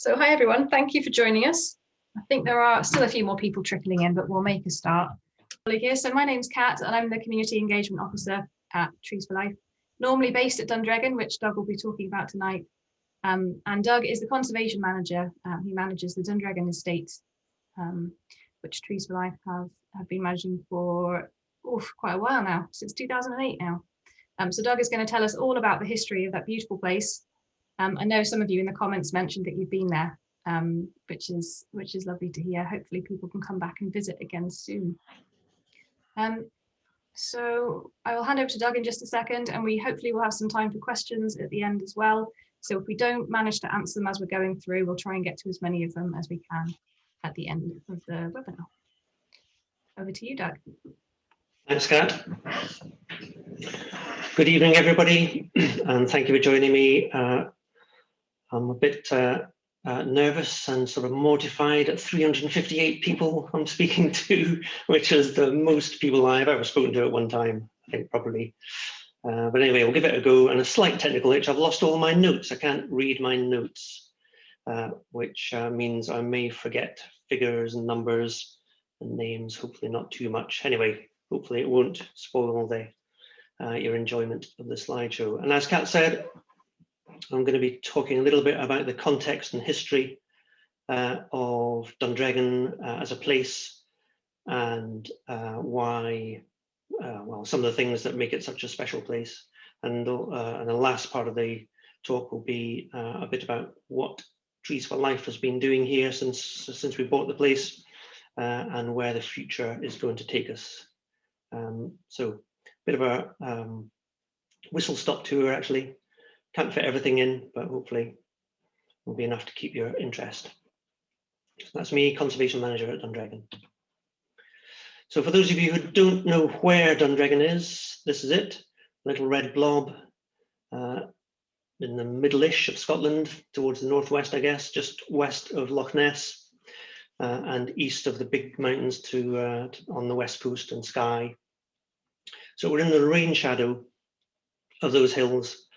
So hi everyone, thank you for joining us. I think there are still a few more people trickling in, but we'll make a start. So my name's Kat and I'm the Community Engagement Officer at Trees for Life, normally based at Dundreggan, which Doug will be talking about tonight. And Doug is the Conservation Manager. He manages the Dundragon Estate, which Trees for Life have been managing for quite a while now, since 2008 now. So Doug is going to tell us all about the history of that beautiful place. I know some of you in the comments mentioned that you've been there, which is lovely to hear. Hopefully people can come back and visit again soon. So I will hand over to Doug in just a second, and we hopefully will have some time for questions at the end as well. So if we don't manage to answer them as we're going through, we'll try and get to as many of them as we can at the end of the webinar. Over to you, Doug. Thanks, Kat. Good evening, everybody, and thank you for joining me. I'm a bit nervous and sort of mortified at 358 people I'm speaking to, which is the most people I've ever spoken to at one time, I think, probably. But anyway, we'll give it a go. And a slight technical itch, I've lost all my notes. I can't read my notes, which means I may forget figures and numbers and names, hopefully not too much. Anyway, hopefully it won't spoil your enjoyment of the slideshow. And as Kat said, I'm going to be talking a little bit about the context and history of Dundragon as a place, and why, well, some of the things that make it such a special place. And the last part of the talk will be a bit about what Trees for Life has been doing here since we bought the place, and where the future is going to take us. So a bit of a whistle-stop tour, actually. Can't fit everything in, but hopefully will be enough to keep your interest. So that's me, Conservation Manager at Dundragon. So for those of you who don't know where Dundragon is, this is it, little red blob in the middle-ish of Scotland, towards the northwest, I guess, just west of Loch Ness, and east of the big mountains on the west coast and Skye. So we're in the rain shadow of those hills,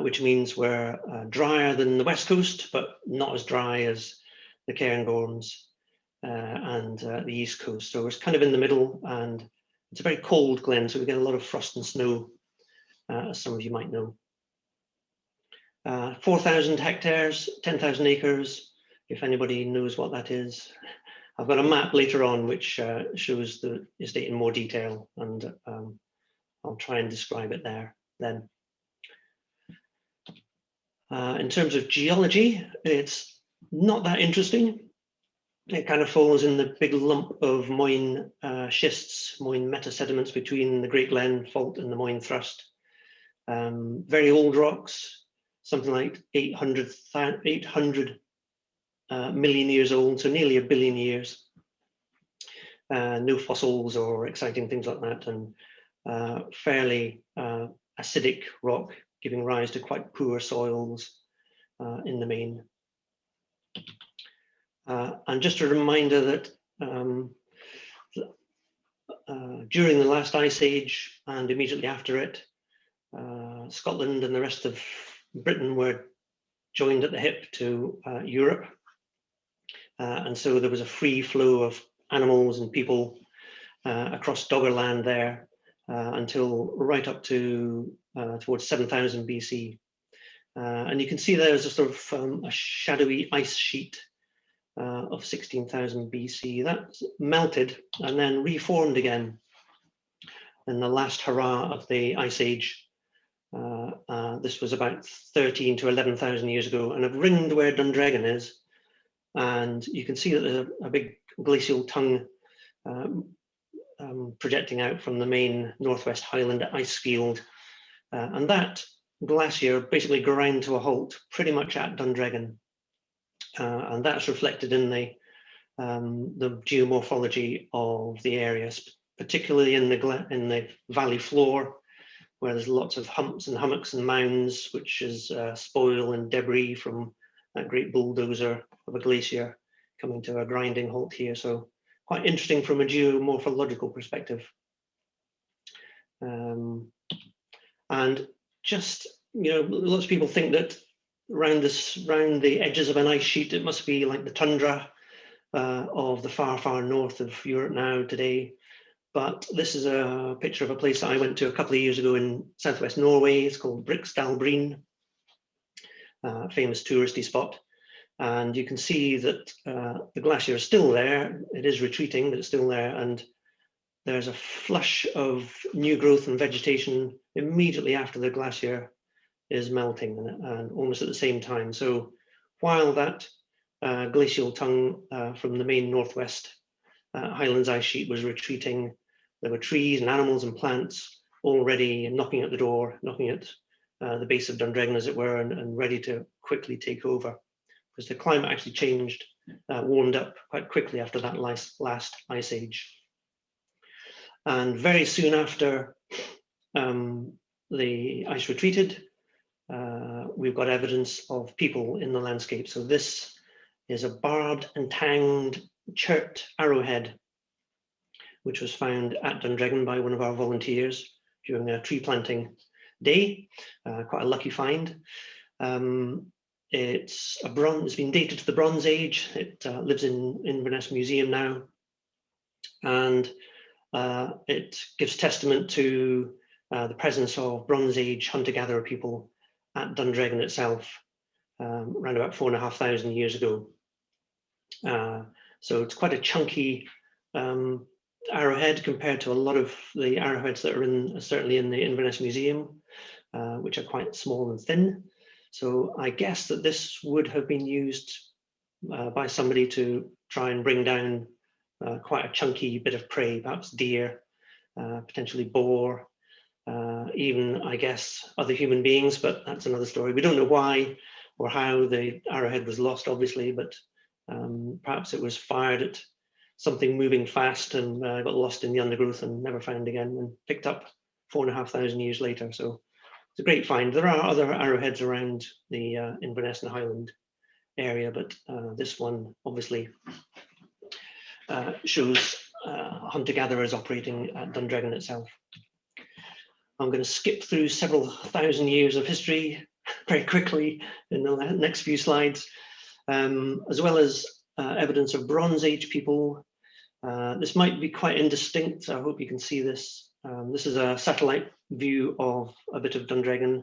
which means we're drier than the west coast, but not as dry as the Cairngorms and the east coast. So it's kind of in the middle, and it's a very cold glen, so we get a lot of frost and snow, as some of you might know. 4,000 hectares, 10,000 acres, if anybody knows what that is. I've got a map later on which shows the estate in more detail, and I'll try and describe it there then. In terms of geology, it's not that interesting. It kind of falls in the big lump of Moyne schists, Moyne metasediments between the Great Glen Fault and the Moyne Thrust. Very old rocks, something like 800 million years old, so nearly 1 billion years. No fossils or exciting things like that, and fairly acidic rock, giving rise to quite poor soils in the main. And just a reminder that during the last ice age and immediately after it, Scotland and the rest of Britain were joined at the hip to Europe. And so there was a free flow of animals and people across Doggerland there until right up to towards 7000 BC. And you can see there's a sort of a shadowy ice sheet of 16,000 BC. That melted and then reformed again in the last hurrah of the Ice Age. This was about 13 to 11,000 years ago, and I've ringed where Dundragon is, and you can see that there's a big glacial tongue projecting out from the main Northwest Highland ice field, and that glacier basically ground to a halt pretty much at Dundragon, and that's reflected in the geomorphology of the areas, particularly in the valley floor, where there's lots of humps and hummocks and mounds, which is spoil and debris from that great bulldozer of a glacier coming to a grinding halt here. So quite interesting from a geomorphological perspective. And just, you know, lots of people think that round the edges of an ice sheet. It must be like the tundra of the far, far north of Europe now today. But this is a picture of a place that I went to a couple of years ago in southwest Norway. It's called Briksdalbreen, famous touristy spot. And you can see that the glacier is still there. It is retreating, but it's still there. And there's a flush of new growth and vegetation immediately after the glacier is melting, and almost at the same time. So while that glacial tongue from the main northwest Highlands ice sheet was retreating, there were trees and animals and plants already knocking at the door, knocking at the base of Dundragon, as it were, and ready to quickly take over. Because the climate actually changed, warmed up quite quickly after that last ice age. And very soon after the ice retreated, we've got evidence of people in the landscape. So this is a barbed and tanged chert arrowhead, which was found at Dundragon by one of our volunteers during a tree planting day. Quite a lucky find. It's been dated to the Bronze Age. It lives in Inverness Museum now, and it gives testament to the presence of Bronze Age hunter-gatherer people at Dundragon itself, around about 4,500 years ago. So it's quite a chunky arrowhead compared to a lot of the arrowheads that are certainly in the Inverness Museum, which are quite small and thin. So I guess that this would have been used by somebody to try and bring down quite a chunky bit of prey, perhaps deer, potentially boar, even, I guess, other human beings, but that's another story. We don't know why or how the arrowhead was lost, obviously, but perhaps it was fired at something moving fast and got lost in the undergrowth and never found again, and picked up 4,500 years later. So it's a great find. There are other arrowheads around the Inverness and Highland area, but this one obviously shows hunter-gatherers operating at Dundragon itself. I'm going to skip through several thousand years of history very quickly in the next few slides, as well as evidence of Bronze Age people. This might be quite indistinct, so I hope you can see this. This is a satellite view of a bit of Dundragon.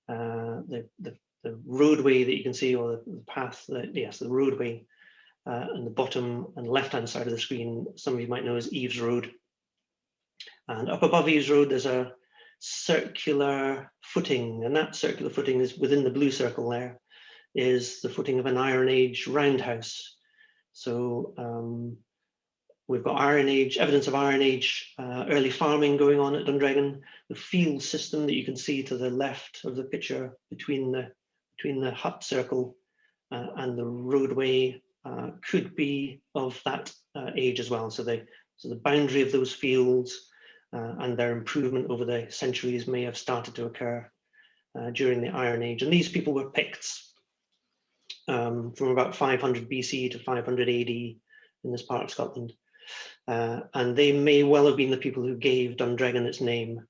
The roadway that you can see, or the path, yes, the roadway, and the bottom and left-hand side of the screen, some of you might know as Eves Road. And up above Eves Road, there's a circular footing, and that circular footing is within the blue circle there, is the footing of an Iron Age roundhouse. So we've got Iron Age, evidence of Iron Age early farming going on at Dundragon. The field system that you can see to the left of the picture between the hut circle and the roadway could be of that age as well. So the boundary of those fields and their improvement over the centuries may have started to occur during the Iron Age. And these people were Picts from about 500 BC to 500 AD in this part of Scotland. And they may well have been the people who gave Dundragon its name,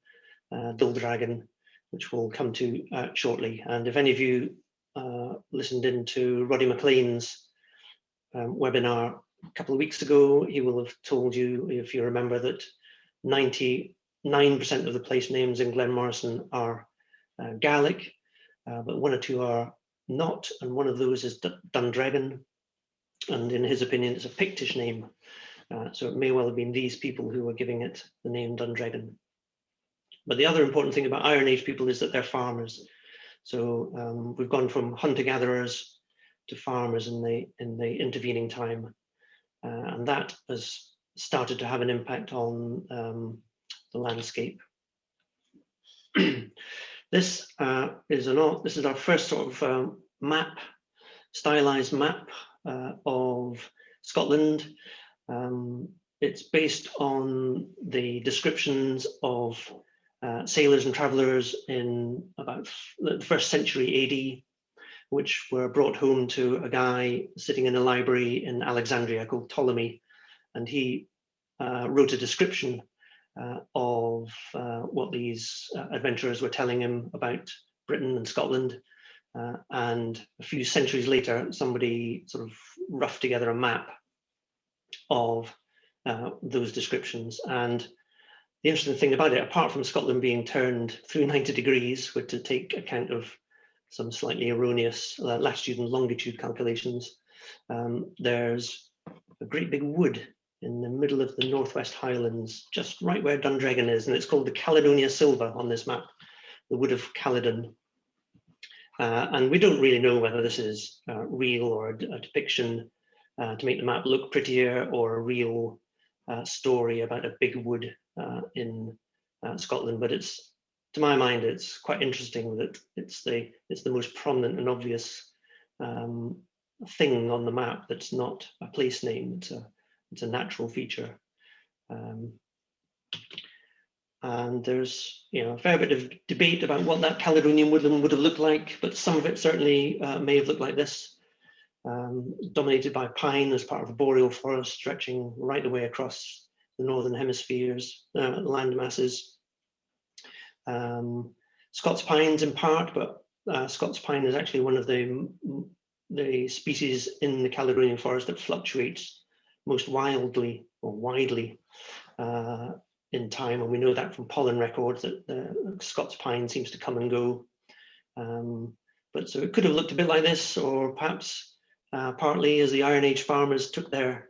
Dundragon, which we'll come to shortly. And if any of you listened in to Roddy McLean's webinar a couple of weeks ago, he will have told you, if you remember, that 99% of the place names in Glenmorrison are Gaelic, but one or two are not, and one of those is Dundragon, and in his opinion it's a Pictish name. So it may well have been these people who were giving it the name Dundragon. But the other important thing about Iron Age people is that they're farmers. So we've gone from hunter-gatherers to farmers in the intervening time, and that has started to have an impact on the landscape. This is our first sort of map, stylized map of Scotland. It's based on the descriptions of sailors and travelers in about the 1st century AD, which were brought home to a guy sitting in a library in Alexandria called Ptolemy. And he wrote a description of what these adventurers were telling him about Britain and Scotland. and a few centuries later, somebody sort of roughed together a map of those descriptions. And the interesting thing about it, apart from Scotland being turned through 90 degrees, to take account of some slightly erroneous latitude and longitude calculations, there's a great big wood in the middle of the northwest Highlands, just right where Dundragon is, and it's called the Caledonia Silva on this map, the wood of Culloden. And we don't really know whether this is real or a depiction to make the map look prettier, or a real story about a big wood in Scotland. But it's, to my mind, it's quite interesting that it's the most prominent and obvious thing on the map that's not a place name. It's a natural feature. And there's a fair bit of debate about what that Caledonian woodland would have looked like, but some of it certainly may have looked like this, dominated by pine as part of a boreal forest stretching right the way across the northern hemisphere's land masses. Scots pines in part, but Scots pine is actually one of the species in the Caledonian forest that fluctuates most wildly or widely in time, and we know that from pollen records that the Scots pine seems to come and go. But so it could have looked a bit like this, or perhaps partly as the Iron Age farmers took their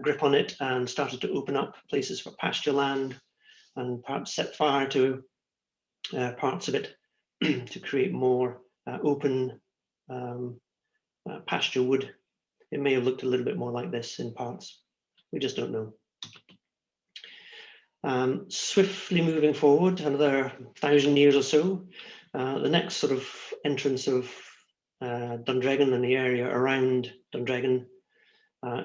grip on it and started to open up places for pasture land, and perhaps set fire to parts of it to create more open pasture wood. It may have looked a little bit more like this in parts. We just don't know. Swiftly moving forward another 1,000 years or so, the next sort of entrance of Dundragon and the area around Dundragon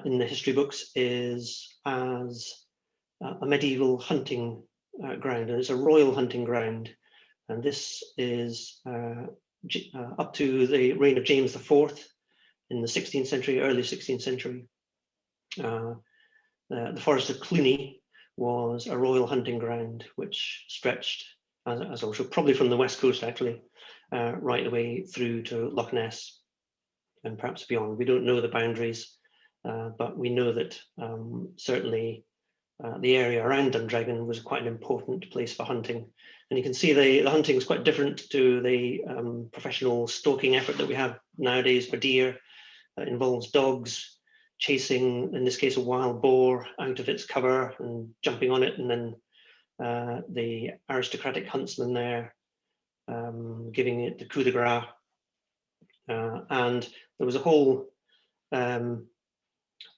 in the history books is as a medieval hunting ground, and it's a royal hunting ground. And this is up to the reign of James IV in the 16th century, early 16th century. The Forest of Cluny was a royal hunting ground which stretched, as also probably from the west coast actually, right the way through to Loch Ness and perhaps beyond. We don't know the boundaries, but we know that certainly the area around Dundragon was quite an important place for hunting. And you can see the hunting is quite different to the professional stalking effort that we have nowadays for deer. It involves dogs chasing, in this case, a wild boar out of its cover and jumping on it, and then the aristocratic huntsman there giving it the coup de grace. And there was a whole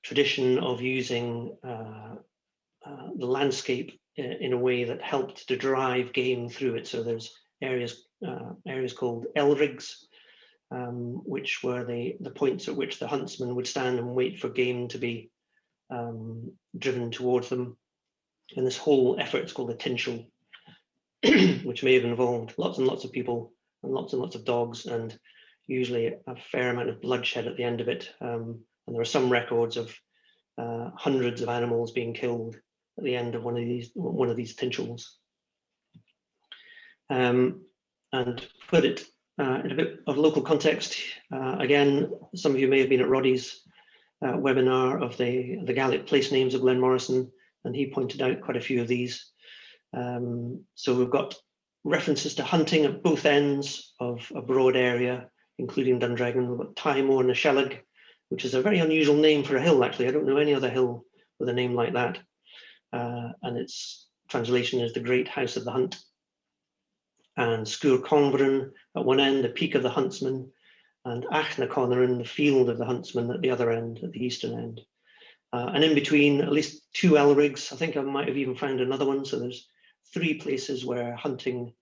tradition of using the landscape in a way that helped to drive game through it. So there's areas called elrigs, which were the points at which the huntsman would stand and wait for game to be driven towards them. And this whole effort is called a tinchel, which may have involved lots and lots of people and lots of dogs, and usually a fair amount of bloodshed at the end of it. And there are some records of hundreds of animals being killed at the end of one of these tinchels. And put it in a bit of local context, again, some of you may have been at Roddy's webinar of the Gaelic place names of Glenmorrison, and he pointed out quite a few of these. So we've got references to hunting at both ends of a broad area, including Dundragon. We've got Tymor na Shellig, which is a very unusual name for a hill, actually. I don't know any other hill with a name like that. And its translation is the Great House of the Hunt. And Sgwr Convrin at one end, the Peak of the Huntsman, and Achna Connerin, the Field of the Huntsman at the other end, at the eastern end. And in between, at least 2 elrigs. I think I might have even found another one. So there's 3 places where hunting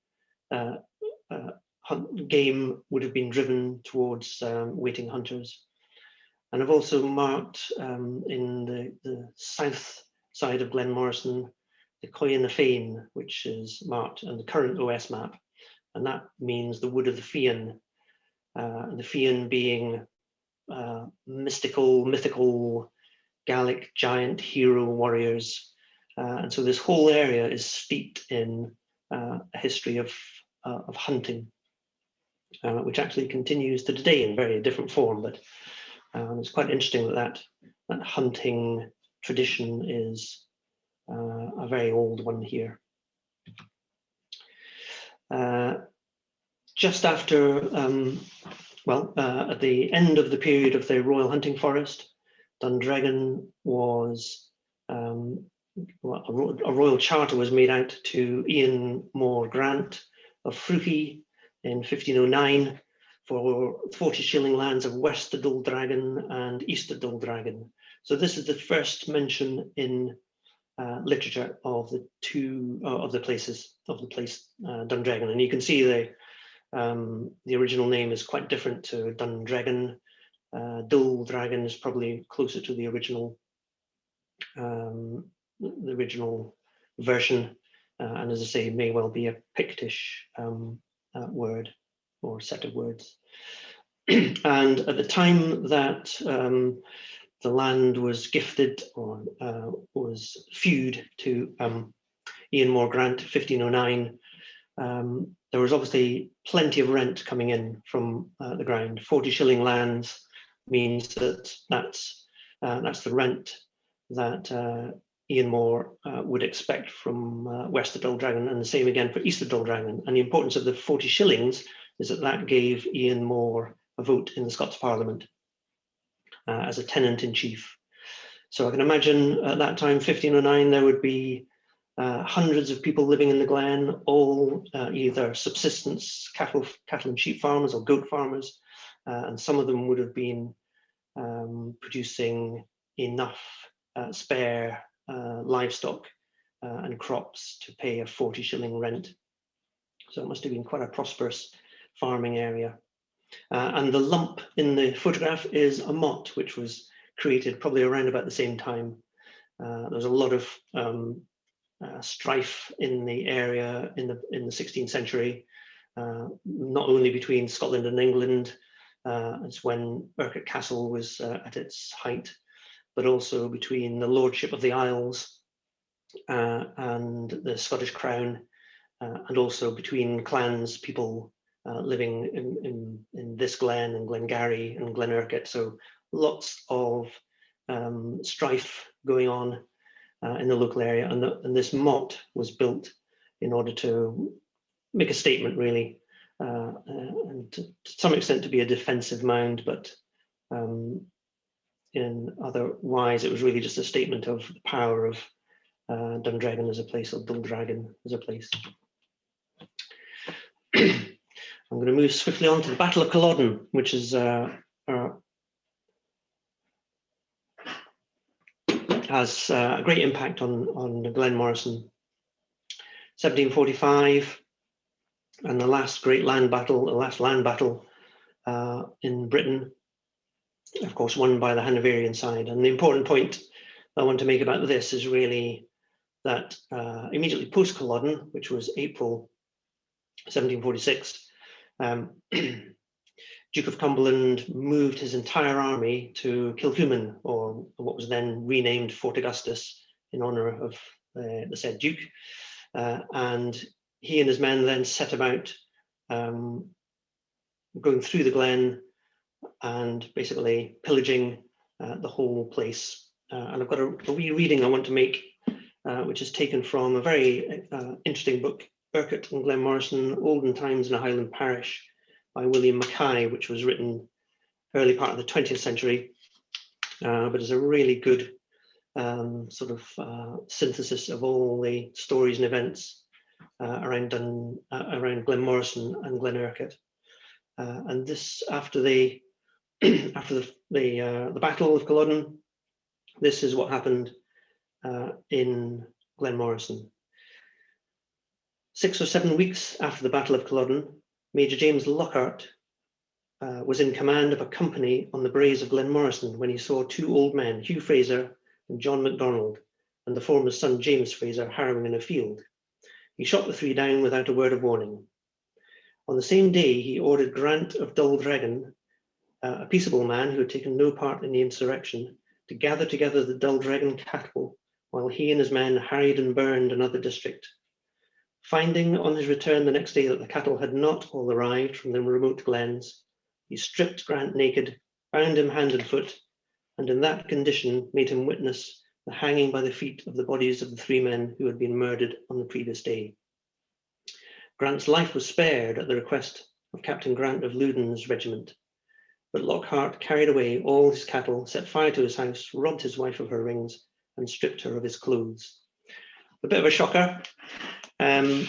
game would have been driven towards waiting hunters. And I've also marked in the south side of Glenmorrison, the Coy na Féin, which is marked on the current OS map. And that means the wood of the Fian, and the Fian being mythical Gaelic giant hero warriors. And so this whole area is steeped in a history of hunting. which actually continues to today in very different form. But it's quite interesting that that hunting tradition is a very old one here. Just after, at the end of the period of the Royal Hunting Forest, Dundragon was, a royal charter was made out to Ian More Grant of Fruhy in 1509 for 40 shilling lands of West of Dundragon and East of Dundragon. So this is the first mention in literature of the place Dundragon, and you can see the original name is quite different to Dundragon. Dundragon is probably closer to the original version, and as I say, may well be a Pictish word or set of words. And at the time that the land was gifted or was feud to Ian More Grant, 1509, there was obviously plenty of rent coming in from the ground. 40 shilling lands means that's the rent that Ian More would expect from west of Dundragon, and the same again for east of Dundragon. And the importance of the 40 shillings is that gave Ian More a vote in the Scots Parliament as a tenant-in-chief. So I can imagine at that time, 1509, there would be hundreds of people living in the glen, all either subsistence cattle and sheep farmers or goat farmers, and some of them would have been producing enough spare livestock and crops to pay a 40 shilling rent. So it must have been quite a prosperous farming area. And the lump in the photograph is a motte, which was created probably around about the same time. There was a lot of strife in the area in the 16th century, not only between Scotland and England, it's when Urquhart Castle was at its height, but also between the Lordship of the Isles and the Scottish Crown, and also between clans, people living in this glen and Glengarry and Glen Urquhart. So lots of strife going on in the local area, and this motte was built in order to make a statement, really, and to some extent to be a defensive mound, but in otherwise it was really just a statement of the power of Dundragon as a place, or Dundragon as a place. I'm going to move swiftly on to the Battle of Culloden, which is has a great impact on Glenmorrison. 1745, and the last great land battle, in Britain, of course, won by the Hanoverian side. And the important point I want to make about this is really that immediately post Culloden, which was April 1746, Duke of Cumberland moved his entire army to Kilcuman, or what was then renamed Fort Augustus, in honor of the said Duke. And he and his men then set about going through the glen and basically pillaging the whole place. And I've got a wee reading I want to make, which is taken from a very interesting book, Urquhart and Glenmorrison, Olden Times in a Highland Parish, by William Mackay, which was written early part of the 20th century, but is a really good sort of synthesis of all the stories and events around Glenmorrison and Glen Urquhart. And this, after the Battle of Culloden, this is what happened in Glenmorrison. 6 or 7 weeks after the Battle of Culloden, Major James Lockhart was in command of a company on the braes of Glenmorrison when he saw two old men, Hugh Fraser and John MacDonald, and the former's son James Fraser, harrowing in a field. He shot the three down without a word of warning. On the same day, he ordered Grant of Dundragon, a peaceable man who had taken no part in the insurrection, to gather together the Dundragon cattle while he and his men harried and burned another district. Finding on his return the next day that the cattle had not all arrived from the remote glens, he stripped Grant naked, bound him hand and foot, and in that condition made him witness the hanging by the feet of the bodies of the 3 men who had been murdered on the previous day. Grant's life was spared at the request of Captain Grant of Loudon's regiment, but Lockhart carried away all his cattle, set fire to his house, robbed his wife of her rings, and stripped her of his clothes. A bit of a shocker. And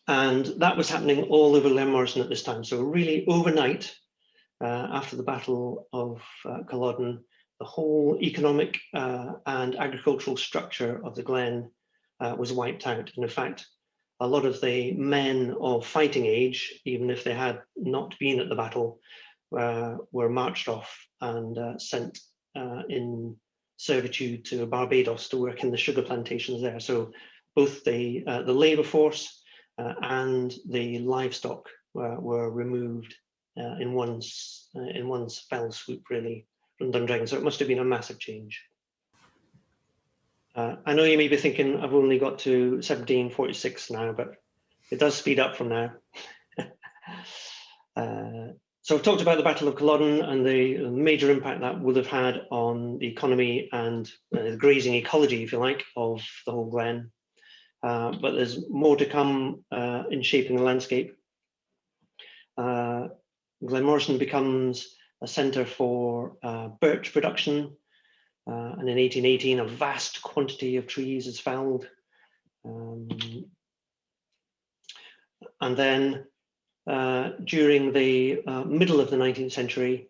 that was happening all over Glenmorrison at this time. So really overnight, after the Battle of Culloden, the whole economic and agricultural structure of the Glen was wiped out. And in fact, a lot of the men of fighting age, even if they had not been at the battle, were marched off and sent in servitude to Barbados to work in the sugar plantations there. So both the labour force and the livestock were removed in one fell swoop, really, from Dundragon. So it must have been a massive change. I know you may be thinking I've only got to 1746 now, but it does speed up from there. So I've talked about the Battle of Culloden and the major impact that would have had on the economy and the grazing ecology, if you like, of the whole Glen. But there's more to come in shaping the landscape. Glenmorrison becomes a centre for birch production, and in 1818 a vast quantity of trees is felled. And then during the middle of the 19th century,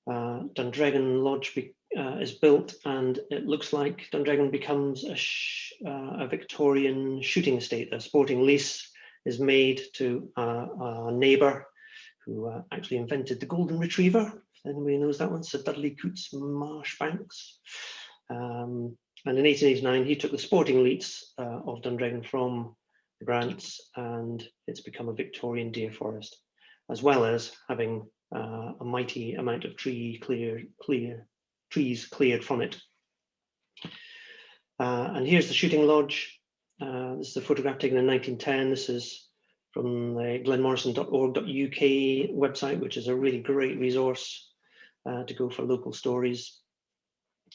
Dundragon Lodge is built, and it looks like Dundragon becomes a Victorian shooting estate. A sporting lease is made to a neighbour who actually invented the golden retriever, if anybody knows that one, Sir Dudley Cootes Marshbanks. And in 1889, he took the sporting lease of Dundragon from the Grants, and it's become a Victorian deer forest, as well as having a mighty amount of trees cleared from it. And here's the shooting lodge. This is a photograph taken in 1910. This is from the glenmorrison.org.uk website, which is a really great resource to go for local stories.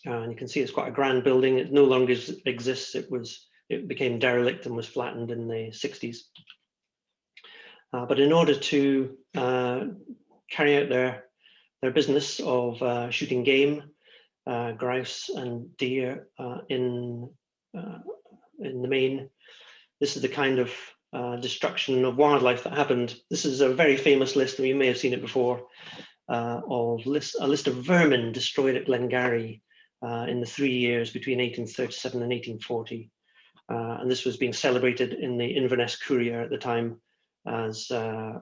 And you can see it's quite a grand building. It no longer exists. It became derelict and was flattened in the 60s. But in order to carry out their business of shooting game, grouse and deer in the main, this is the kind of destruction of wildlife that happened. This is a very famous list, and you may have seen it before, of a list of vermin destroyed at Glengarry in the 3 years between 1837 and 1840. And this was being celebrated in the Inverness Courier at the time as a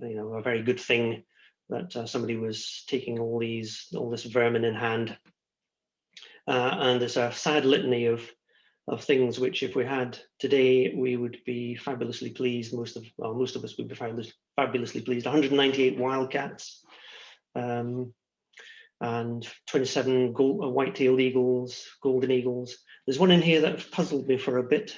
very good thing, that somebody was taking all this vermin in hand. And there's a sad litany of things which, if we had today, we would be fabulously pleased. Most of us would be fabulously pleased. 198 wildcats, and 27 white-tailed eagles, golden eagles. There's one in here that puzzled me for a bit,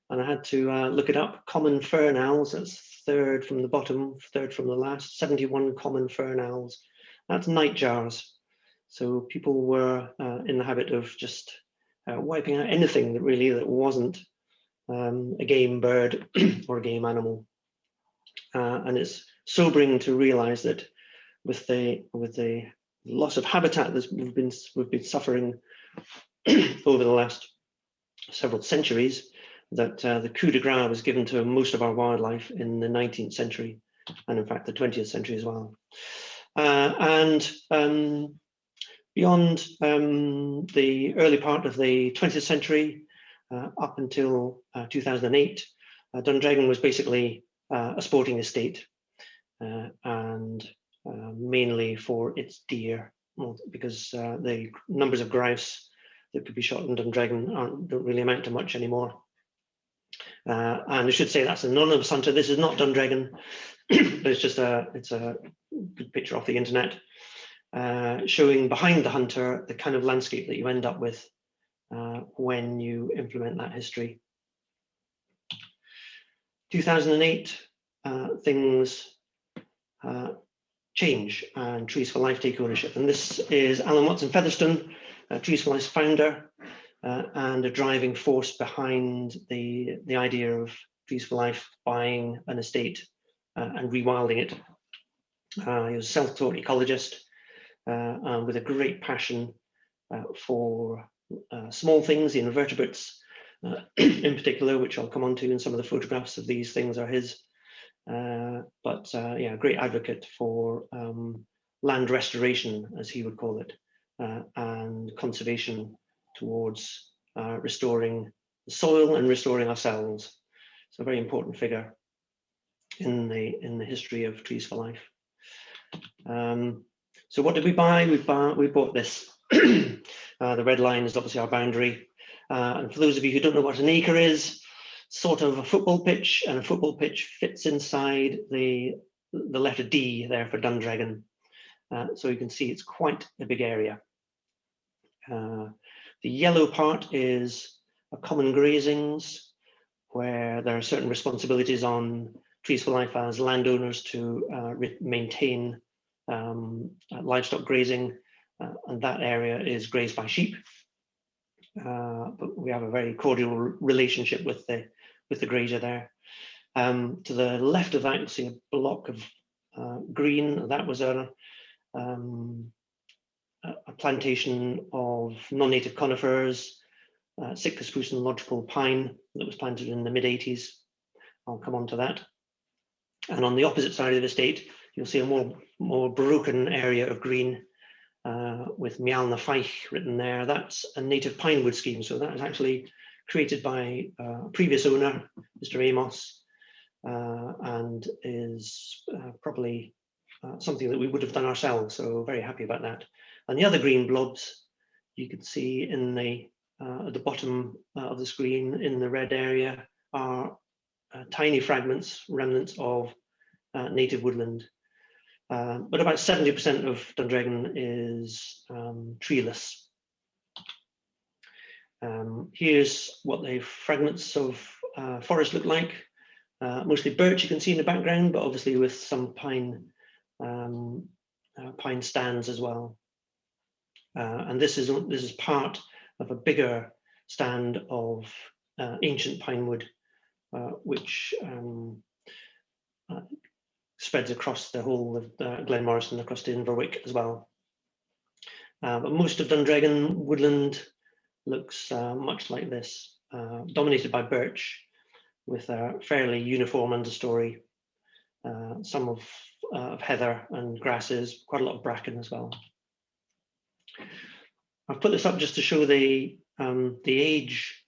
and I had to look it up. Common fern owls, that's third from the bottom, third from the last, 71 common fern owls. That's nightjars. So people were in the habit of just wiping out anything that wasn't a game bird or a game animal. And it's sobering to realize that with the loss of habitat that we've been suffering over the last several centuries, that the coup de grace was given to most of our wildlife in the 19th century, and in fact the 20th century as well. Beyond the early part of the 20th century, up until 2008, Dundragon was basically a sporting estate, and mainly for its deer, because the numbers of grouse that could be shot in Dundragon don't really amount to much anymore. And I should say that's an anonymous hunter. This is not Dundragon, but it's a good picture off the internet, showing behind the hunter the kind of landscape that you end up with when you implement that history. 2008, things change and Trees for Life take ownership. And this is Alan Watson Featherstone, Trees for Life's founder, and a driving force behind the idea of Trees for Life buying an estate and rewilding it. He was a self-taught ecologist with a great passion for small things, the invertebrates in particular, which I'll come on to, and some of the photographs of these things are his. But yeah, a great advocate for land restoration, as he would call it, and conservation towards restoring the soil and restoring ourselves. So a very important figure in the history of Trees for Life. So what did we buy? We bought this. The red line is obviously our boundary. And for those of you who don't know what an acre is, sort of a football pitch, and a football pitch fits inside the letter D there for Dundragon. So you can see it's quite a big area. The yellow part is a common grazings, where there are certain responsibilities on Trees for Life as landowners to maintain livestock grazing, and that area is grazed by sheep. But we have a very cordial relationship with the grazer there. To the left of that, you'll see a block of green. That was a plantation of non-native conifers, Sitka spruce and lodgepole pine that was planted in the mid-80s. I'll come on to that. And on the opposite side of the estate, you'll see a more broken area of green with Mialna Fiche written there. That's a native pine wood scheme. So that was actually created by a previous owner, Mr. Amos, and is probably something that we would have done ourselves. So very happy about that. And the other green blobs you can see in at the bottom of the screen in the red area are tiny fragments, remnants of native woodland. But about 70% of Dundragon is treeless. Here's what the fragments of forest look like. Mostly birch you can see in the background, but obviously with some pine stands as well. And this is part of a bigger stand of ancient pine wood, which spreads across the whole of Glenmorris and across to Inverwick as well. But most of Dundragon woodland looks much like this, dominated by birch with a fairly uniform understory, some of heather and grasses, quite a lot of bracken as well. I've put this up just to show the age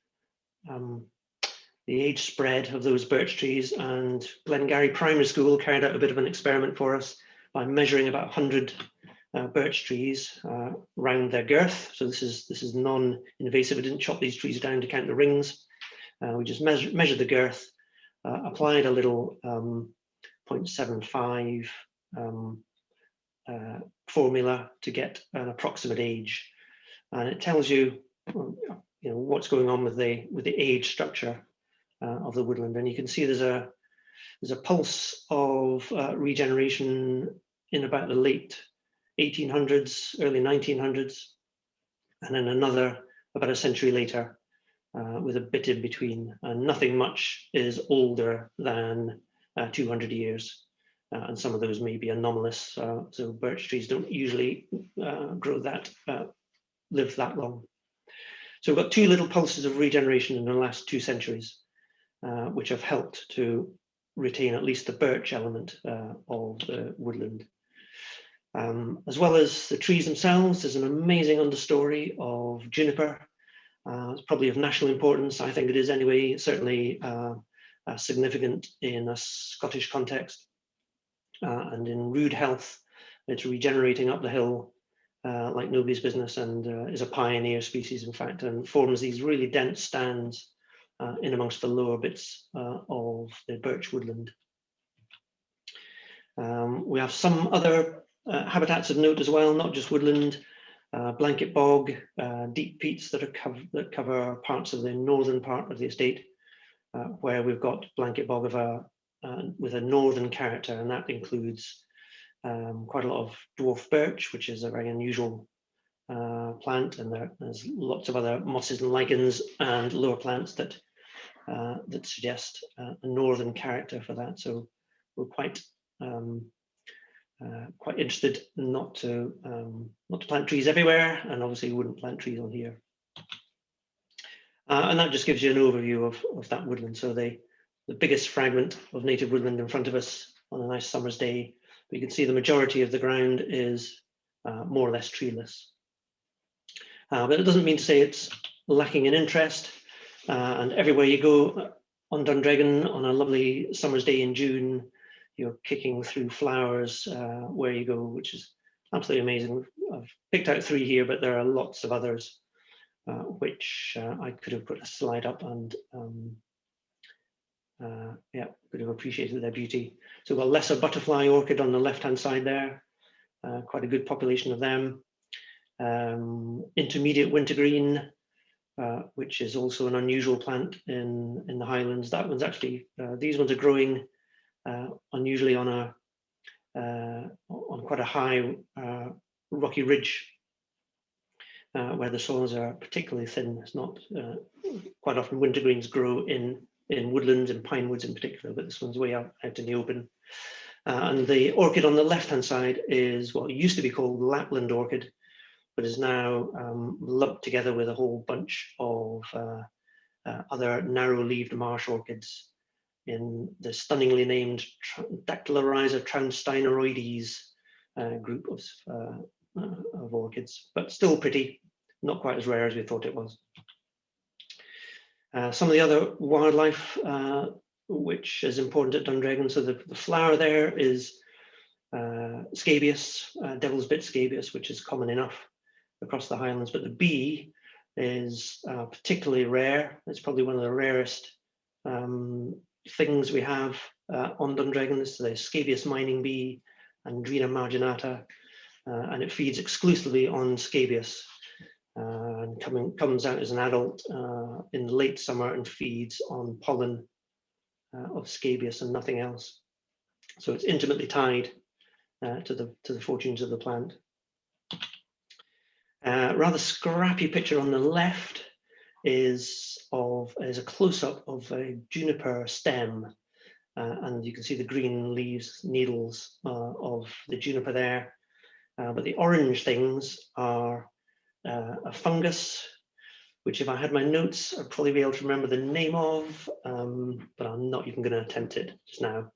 spread of those birch trees, and Glengarry Primary School carried out a bit of an experiment for us by measuring about 100 birch trees round their girth. So this is non-invasive. We didn't chop these trees down to count the rings. We just measured the girth, applied a little 0.75 formula to get an approximate age, and it tells you, what's going on with the age structure of the woodland. And you can see there's a pulse of regeneration in about the late 1800s, early 1900s, and then another about a century later, with a bit in between, and nothing much is older than 200 years. And some of those may be anomalous, so birch trees don't usually live that long. So we've got two little pulses of regeneration in the last 2 centuries, which have helped to retain at least the birch element of the woodland. As well as the trees themselves, there's an amazing understory of juniper. It's probably of national importance. I think it is anyway, certainly significant in a Scottish context. And in rude health, it's regenerating up the hill like nobody's business, and is a pioneer species, in fact, and forms these really dense stands in amongst the lower bits of the birch woodland. We have some other habitats of note as well, not just woodland, blanket bog, deep peats that cover parts of the northern part of the estate, where we've got blanket bogivar with a northern character, and that includes quite a lot of dwarf birch, which is a very unusual plant, and there's lots of other mosses and lichens and lower plants that suggest a northern character for that. So we're quite interested not to plant trees everywhere, and obviously wouldn't plant trees on here. And that just gives you an overview of that woodland. So the biggest fragment of native woodland in front of us on a nice summer's day. But you can see the majority of the ground is more or less treeless. But it doesn't mean to say it's lacking in interest. And everywhere you go on Dundragon on a lovely summer's day in June, you're kicking through flowers where you go, which is absolutely amazing. I've picked out 3 here, but there are lots of others, which I could have put a slide up and yeah, could have appreciated their beauty. So we've got lesser butterfly orchid on the left-hand side there, quite a good population of them. Intermediate wintergreen, which is also an unusual plant in the Highlands. That one's actually, these ones are growing unusually on quite a high rocky ridge where the soils are particularly thin. It's not quite often wintergreens grow in woodlands and pine woods in particular, but this one's way out in the open. And the orchid on the left-hand side is what used to be called Lapland Orchid, but is now lumped together with a whole bunch of other narrow-leaved marsh orchids in the stunningly named Dactylorhiza Traunsteineroides group of orchids, but still pretty, not quite as rare as we thought it was. Some of the other wildlife which is important at Dundragon, so the flower there is scabious, devil's bit scabious, which is common enough across the Highlands, but the bee is particularly rare. It's probably one of the rarest things we have on Dundragon. This is the scabious mining bee, Andrena marginata, and it feeds exclusively on scabious and comes out as an adult in late summer and feeds on pollen of scabious and nothing else. So it's intimately tied to the fortunes of the plant. Rather scrappy picture on the left is a close-up of a juniper stem, and you can see the green leaves, needles of the juniper there. But the orange things are a fungus, which if I had my notes, I'd probably be able to remember the name of, but I'm not even going to attempt it just now.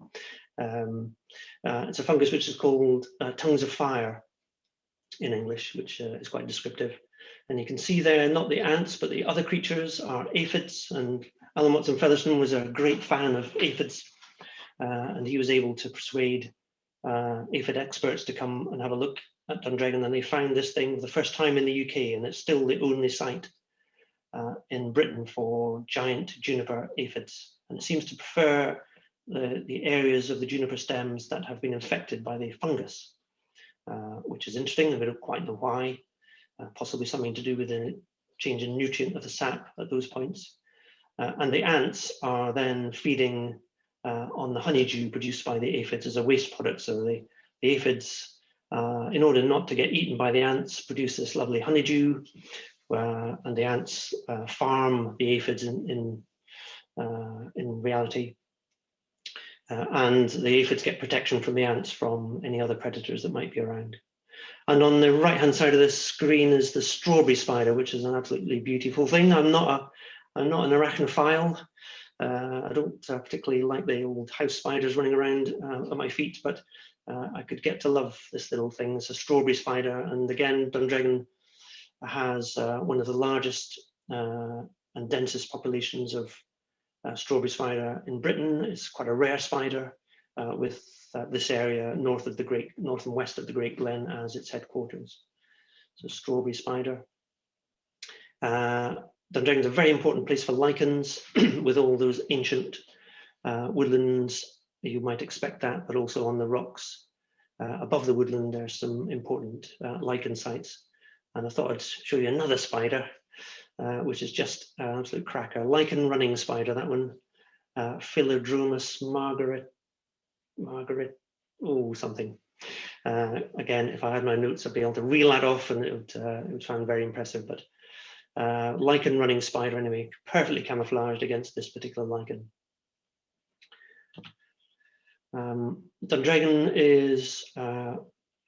It's a fungus which is called tongues of fire in English, which is quite descriptive. And you can see there, not the ants, but the other creatures are aphids, and Alan Watson Featherstone was a great fan of aphids, and he was able to persuade aphid experts to come and have a look at Dundragon, and they found this thing for the first time in the UK, and it's still the only site in Britain for giant juniper aphids, and it seems to prefer the areas of the juniper stems that have been infected by the fungus, which is interesting, and we don't quite know why. Possibly something to do with the change in nutrient of the sap at those points. And the ants are then feeding on the honeydew produced by the aphids as a waste product. So the aphids, in order not to get eaten by the ants, produce this lovely honeydew, and the ants farm the aphids in reality. And the aphids get protection from the ants from any other predators that might be around. And on the right-hand side of the screen is the strawberry spider, which is an absolutely beautiful thing. I'm not an arachnophile. I don't particularly like the old house spiders running around at my feet, but I could get to love this little thing. It's a strawberry spider, and again, Dundragon has one of the largest and densest populations of strawberry spider in Britain. It's quite a rare spider with this area north and west of the Great Glen as its headquarters. So strawberry spider. Dundragon's a very important place for lichens with all those ancient woodlands. You might expect that, but also on the rocks above the woodland, there's some important lichen sites. And I thought I'd show you another spider, which is just an absolute cracker. Lichen running spider, that one. Philodromus oh, something. Again, if I had my notes, I'd be able to reel that off, and it would sound very impressive. But lichen running spider, anyway, perfectly camouflaged against this particular lichen. Dundragon is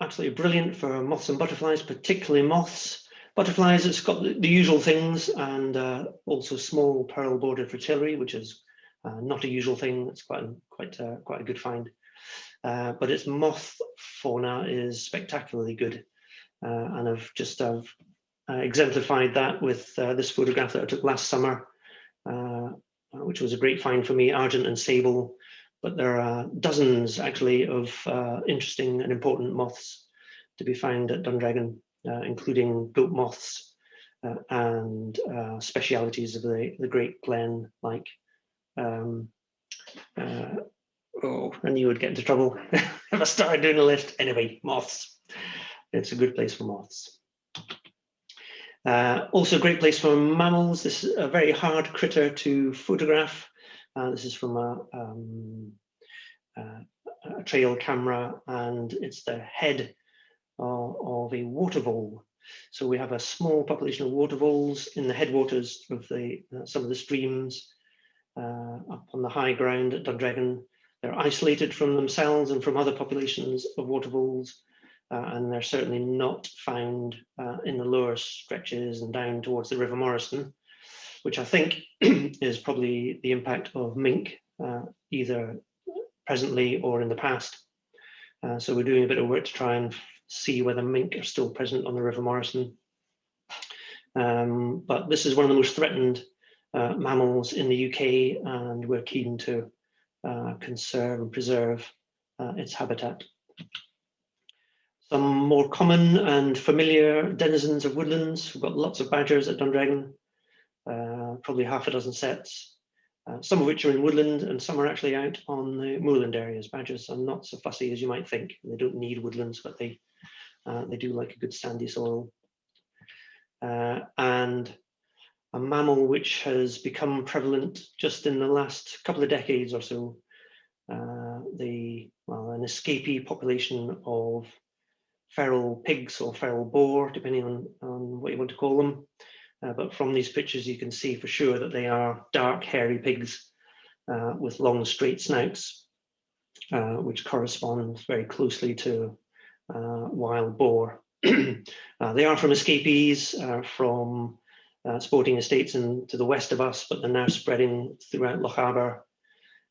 absolutely brilliant for moths and butterflies, particularly moths. Butterflies, it's got the usual things, and also small pearl bordered fritillary, which is not a usual thing. It's quite a good find. But its moth fauna is spectacularly good, and I've just exemplified that with this photograph that I took last summer, which was a great find for me, argent and sable. But there are dozens actually of interesting and important moths to be found at Dundragon, including goat moths and specialities of the Great Glen, like oh, I knew I'd get into trouble if I started doing a list. Anyway, moths. It's a good place for moths. Also a great place for mammals. This is a very hard critter to photograph. This is from a trail camera, and it's the head of a water vole. So we have a small population of water voles in the headwaters of some of the streams up on the high ground at Dundragon. They're isolated from themselves and from other populations of water voles, and they're certainly not found in the lower stretches and down towards the River Morrison, which I think is probably the impact of mink, either presently or in the past. So we're doing a bit of work to try and see whether mink are still present on the River Morrison. But this is one of the most threatened mammals in the UK, and we're keen to conserve and preserve its habitat. Some more common and familiar denizens of woodlands. We've got lots of badgers at Dundragon, probably half a dozen sets, some of which are in woodland and some are actually out on the moorland areas. Badgers are not so fussy as you might think. They don't need woodlands, but they do like a good sandy soil. And a mammal which has become prevalent just in the last couple of decades or so, an escapee population of feral pigs or feral boar, depending on what you want to call them. But from these pictures, you can see for sure that they are dark, hairy pigs with long, straight snouts, which correspond very closely to wild boar. They are from escapees from sporting estates to the west of us, but they're now spreading throughout Lochaber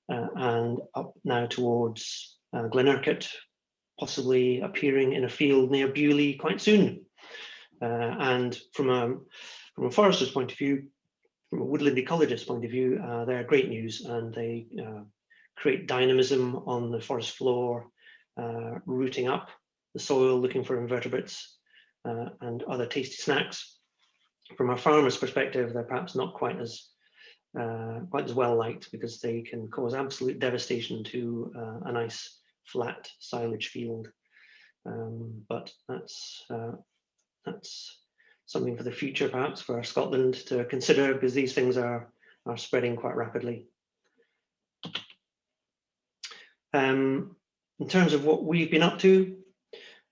and up now towards Glenurquhart, possibly appearing in a field near Bewley quite soon. And from a forester's point of view, from a woodland ecologist's point of view, they're great news, and they create dynamism on the forest floor, rooting up the soil, looking for invertebrates and other tasty snacks. From a farmer's perspective, they're perhaps not quite as well liked, because they can cause absolute devastation to a nice flat silage field. But that's something for the future, perhaps for Scotland to consider, because these things are spreading quite rapidly. In terms of what we've been up to,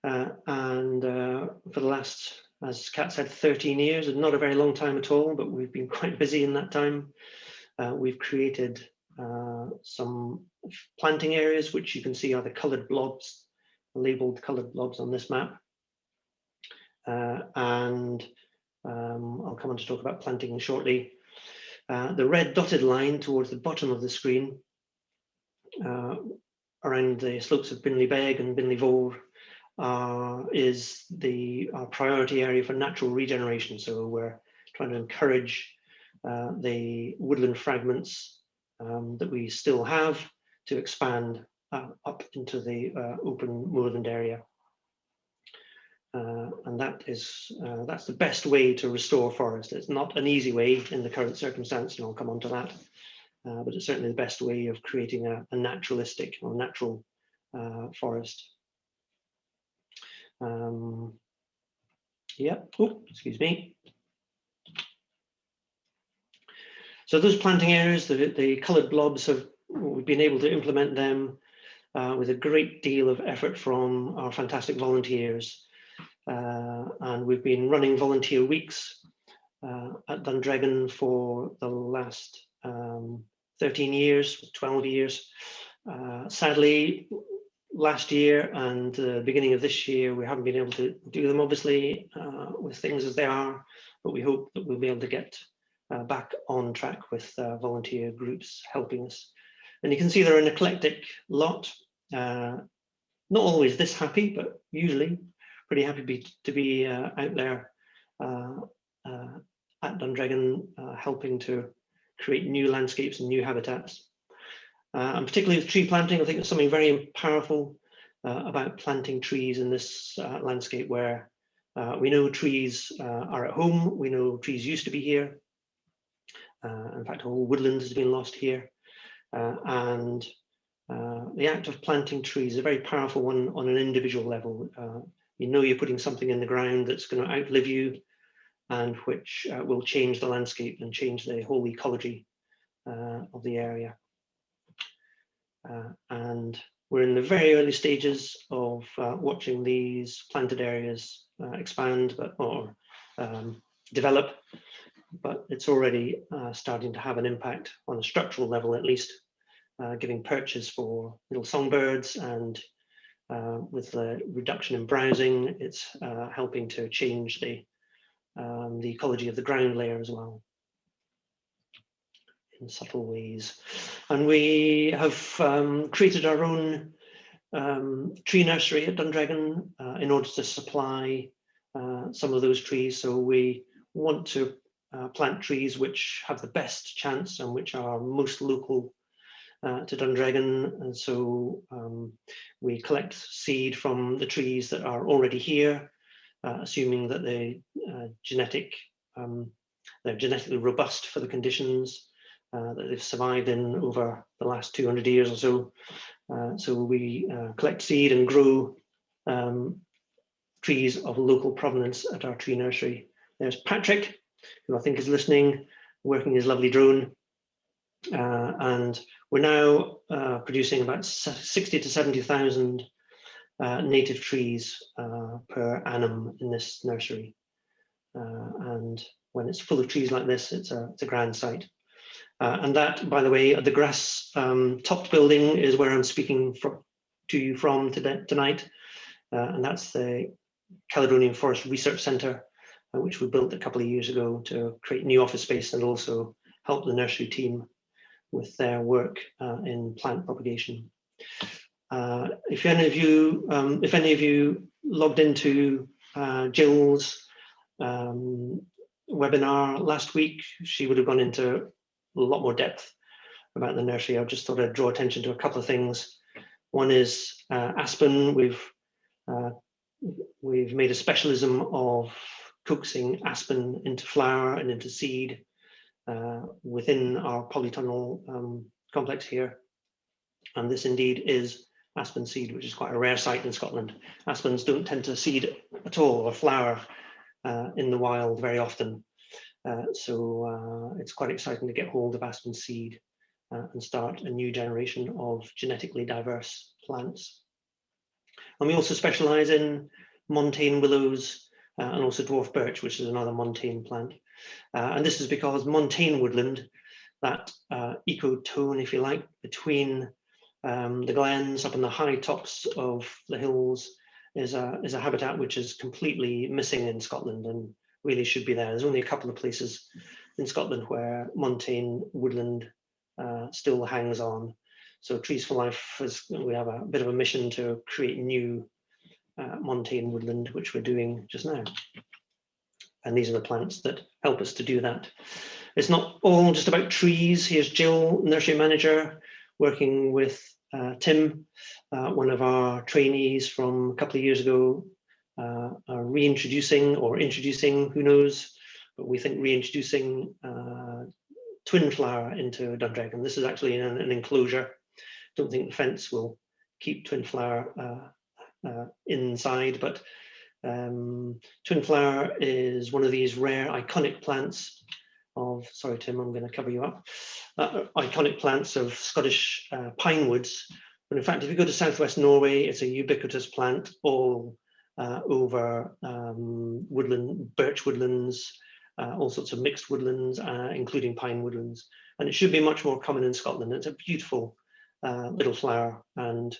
for the last, as Kat said, 13 years, and not a very long time at all, but we've been quite busy in that time. We've created some planting areas, which you can see are the coloured blobs, labelled coloured blobs on this map. And I'll come on to talk about planting shortly. The red dotted line towards the bottom of the screen, around the slopes of Binley Beg and Binley Vore, is our priority area for natural regeneration. So we're trying to encourage the woodland fragments that we still have to expand up into the open moorland area. And that's the best way to restore forest. It's not an easy way in the current circumstance, and I'll come on to that, but it's certainly the best way of creating a naturalistic or natural forest. Yeah, oh, excuse me. So those planting areas, the coloured blobs, we've been able to implement them with a great deal of effort from our fantastic volunteers. And we've been running volunteer weeks at Dundragon for the last 13 years, 12 years. Sadly, last year and the beginning of this year, we haven't been able to do them, obviously, with things as they are, but we hope that we'll be able to get back on track with volunteer groups helping us. And you can see they're an eclectic lot, not always this happy, but usually pretty happy to be out there at Dundragon, helping to create new landscapes and new habitats. And particularly with tree planting, I think there's something very powerful about planting trees in this landscape where we know trees are at home, we know trees used to be here. In fact, whole woodlands has been lost here. And the act of planting trees is a very powerful one on an individual level. You know you're putting something in the ground that's going to outlive you and which will change the landscape and change the whole ecology of the area. And we're in the very early stages of watching these planted areas expand or develop, but it's already starting to have an impact on a structural level, at least, giving perches for little songbirds, and with the reduction in browsing, it's helping to change the ecology of the ground layer as well, in subtle ways. And we have created our own tree nursery at Dundragon in order to supply some of those trees. So we want to plant trees which have the best chance and which are most local to Dundragon. And so we collect seed from the trees that are already here, assuming that they're genetically robust for the conditions that they've survived in over the last 200 years or so. So we collect seed and grow trees of local provenance at our tree nursery. There's Patrick, who I think is listening, working his lovely drone. And we're now producing about 60 to 70,000 native trees per annum in this nursery. And when it's full of trees like this, it's a grand sight. And that, by the way, the grass topped building is where I'm speaking to you from tonight. And that's the Caledonian Forest Research Centre, which we built a couple of years ago to create new office space and also help the nursery team with their work in plant propagation. If any of you logged into Jill's webinar last week, she would have gone into a lot more depth about the nursery. I just thought I'd draw attention to a couple of things. One is aspen. We've made a specialism of coaxing aspen into flower and into seed within our polytunnel complex here. And this indeed is aspen seed, which is quite a rare sight in Scotland. Aspens don't tend to seed at all or flower in the wild very often. So it's quite exciting to get hold of aspen seed and start a new generation of genetically diverse plants. And we also specialize in montane willows and also dwarf birch, which is another montane plant. And this is because montane woodland, that ecotone, if you like, between the glens up in the high tops of the hills is a habitat which is completely missing in Scotland and really should be there. There's only a couple of places in Scotland where montane woodland still hangs on. So Trees for Life, we have a bit of a mission to create new montane woodland, which we're doing just now. And these are the plants that help us to do that. It's not all just about trees. Here's Jill, nursery manager, working with Tim, one of our trainees from a couple of years ago, reintroducing or introducing, who knows, but we think reintroducing twin flower into Dundragon. This is actually an enclosure. Don't think the fence will keep twin flower inside, but twin flower is one of these rare iconic plants of, sorry Tim, I'm going to cover you up, iconic plants of Scottish pine woods. But in fact, if you go to southwest Norway, it's a ubiquitous plant all over birch woodlands, all sorts of mixed woodlands, including pine woodlands. And it should be much more common in Scotland. It's a beautiful little flower, and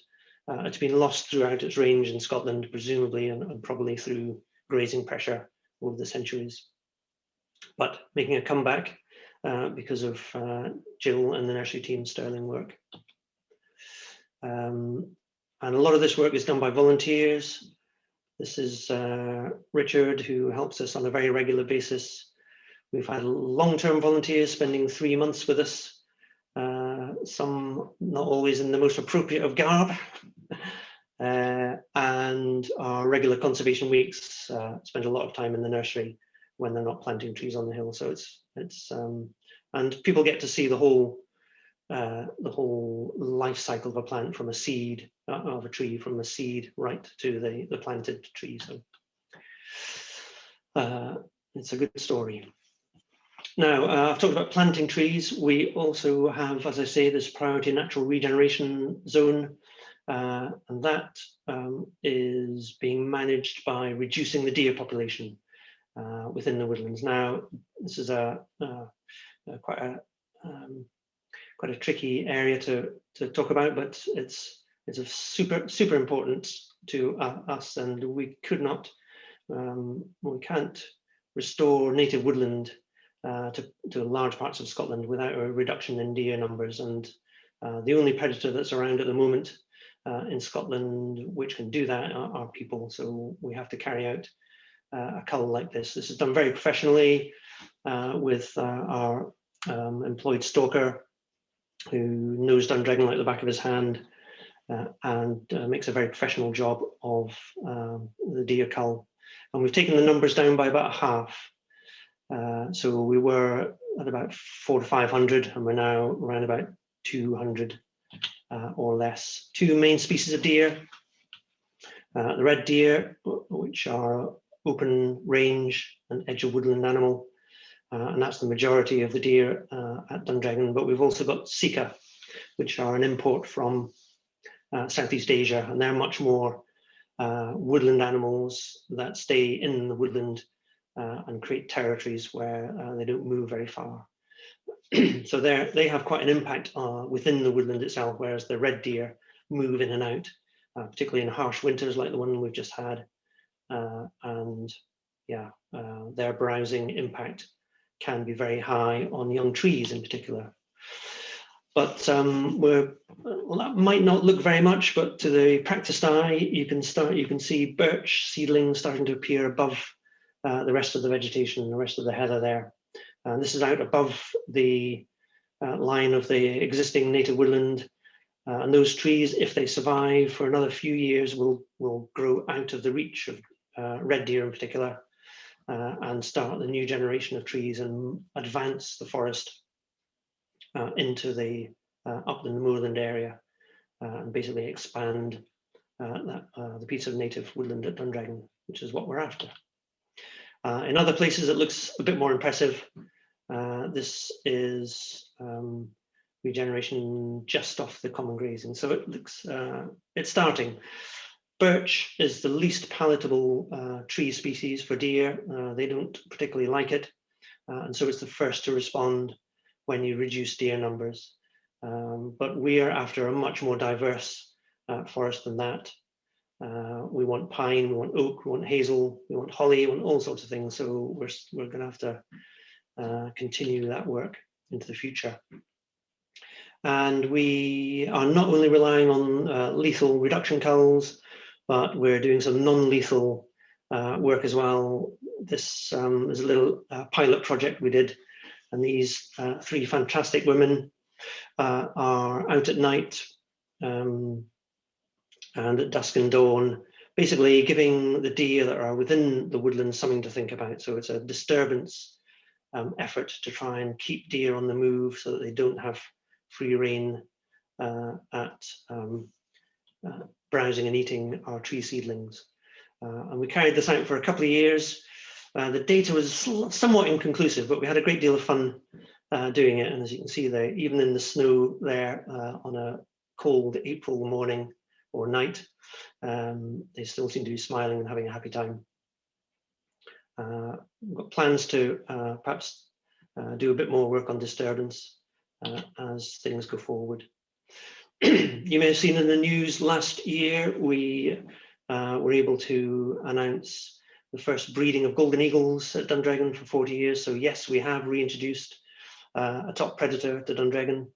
it's been lost throughout its range in Scotland, presumably, and probably through grazing pressure over the centuries. But making a comeback because of Jill and the nursery team's sterling work. And a lot of this work is done by volunteers. This is Richard, who helps us on a very regular basis. We've had long-term volunteers spending 3 months with us, some not always in the most appropriate of garb. And our regular conservation weeks spend a lot of time in the nursery when they're not planting trees on the hill. So and people get to see the whole life cycle of a plant, from a seed of a tree, from a seed right to the planted tree. So it's a good story. Now, I've talked about planting trees. We also have, as I say, this priority natural regeneration zone, and that is being managed by reducing the deer population within the woodlands. Now, this is quite a tricky area to talk about, but it's of super importance to us, and we can't restore native woodland to large parts of Scotland without a reduction in deer numbers. And the only predator that's around at the moment in Scotland which can do that are people. So we have to carry out a cull like this. This is done very professionally with our employed stalker, who knows Dundragon like the back of his hand, and makes a very professional job of the deer cull. And we've taken the numbers down by about half. So we were at about 400 to 500, and we're now around about 200 or less. Two main species of deer, the red deer, which are open range and edge of woodland animal, and that's the majority of the deer at Dundragon. But we've also got sika, which are an import from Southeast Asia, and they're much more woodland animals that stay in the woodland and create territories where they don't move very far. So they have quite an impact within the woodland itself, whereas the red deer move in and out, particularly in harsh winters like the one we've just had. And yeah, their browsing impact can be very high on young trees in particular. But well, that might not look very much, but to the practiced eye, you can see birch seedlings starting to appear above the rest of the vegetation and the rest of the heather there. And this is out above the line of the existing native woodland. And those trees, if they survive for another few years, will grow out of the reach of red deer in particular, and start the new generation of trees and advance the forest into the upland moorland area, and basically expand the piece of native woodland at Dundragon, which is what we're after. In other places, it looks a bit more impressive. This is regeneration just off the common grazing, so it looks it's starting. Birch is the least palatable tree species for deer. They don't particularly like it, and so it's the first to respond when you reduce deer numbers. But we are after a much more diverse forest than that. We want pine, we want oak, we want hazel, we want holly, we want all sorts of things. So we're going to have to continue that work into the future. And we are not only relying on lethal reduction culls, but we're doing some non-lethal work as well. This is a little pilot project we did, and these three fantastic women are out at night and at dusk and dawn, basically giving the deer that are within the woodlands something to think about. So it's a disturbance effort to try and keep deer on the move so that they don't have free rein at browsing and eating our tree seedlings. And we carried this out for a couple of years. The data was somewhat inconclusive, but we had a great deal of fun doing it. And as you can see there, even in the snow there on a cold April morning or night, they still seem to be smiling and having a happy time. We've got plans to perhaps do a bit more work on disturbance as things go forward. You may have seen in the news last year, we were able to announce the first breeding of golden eagles at Dundragon for 40 years. So yes, we have reintroduced a top predator to Dundragon.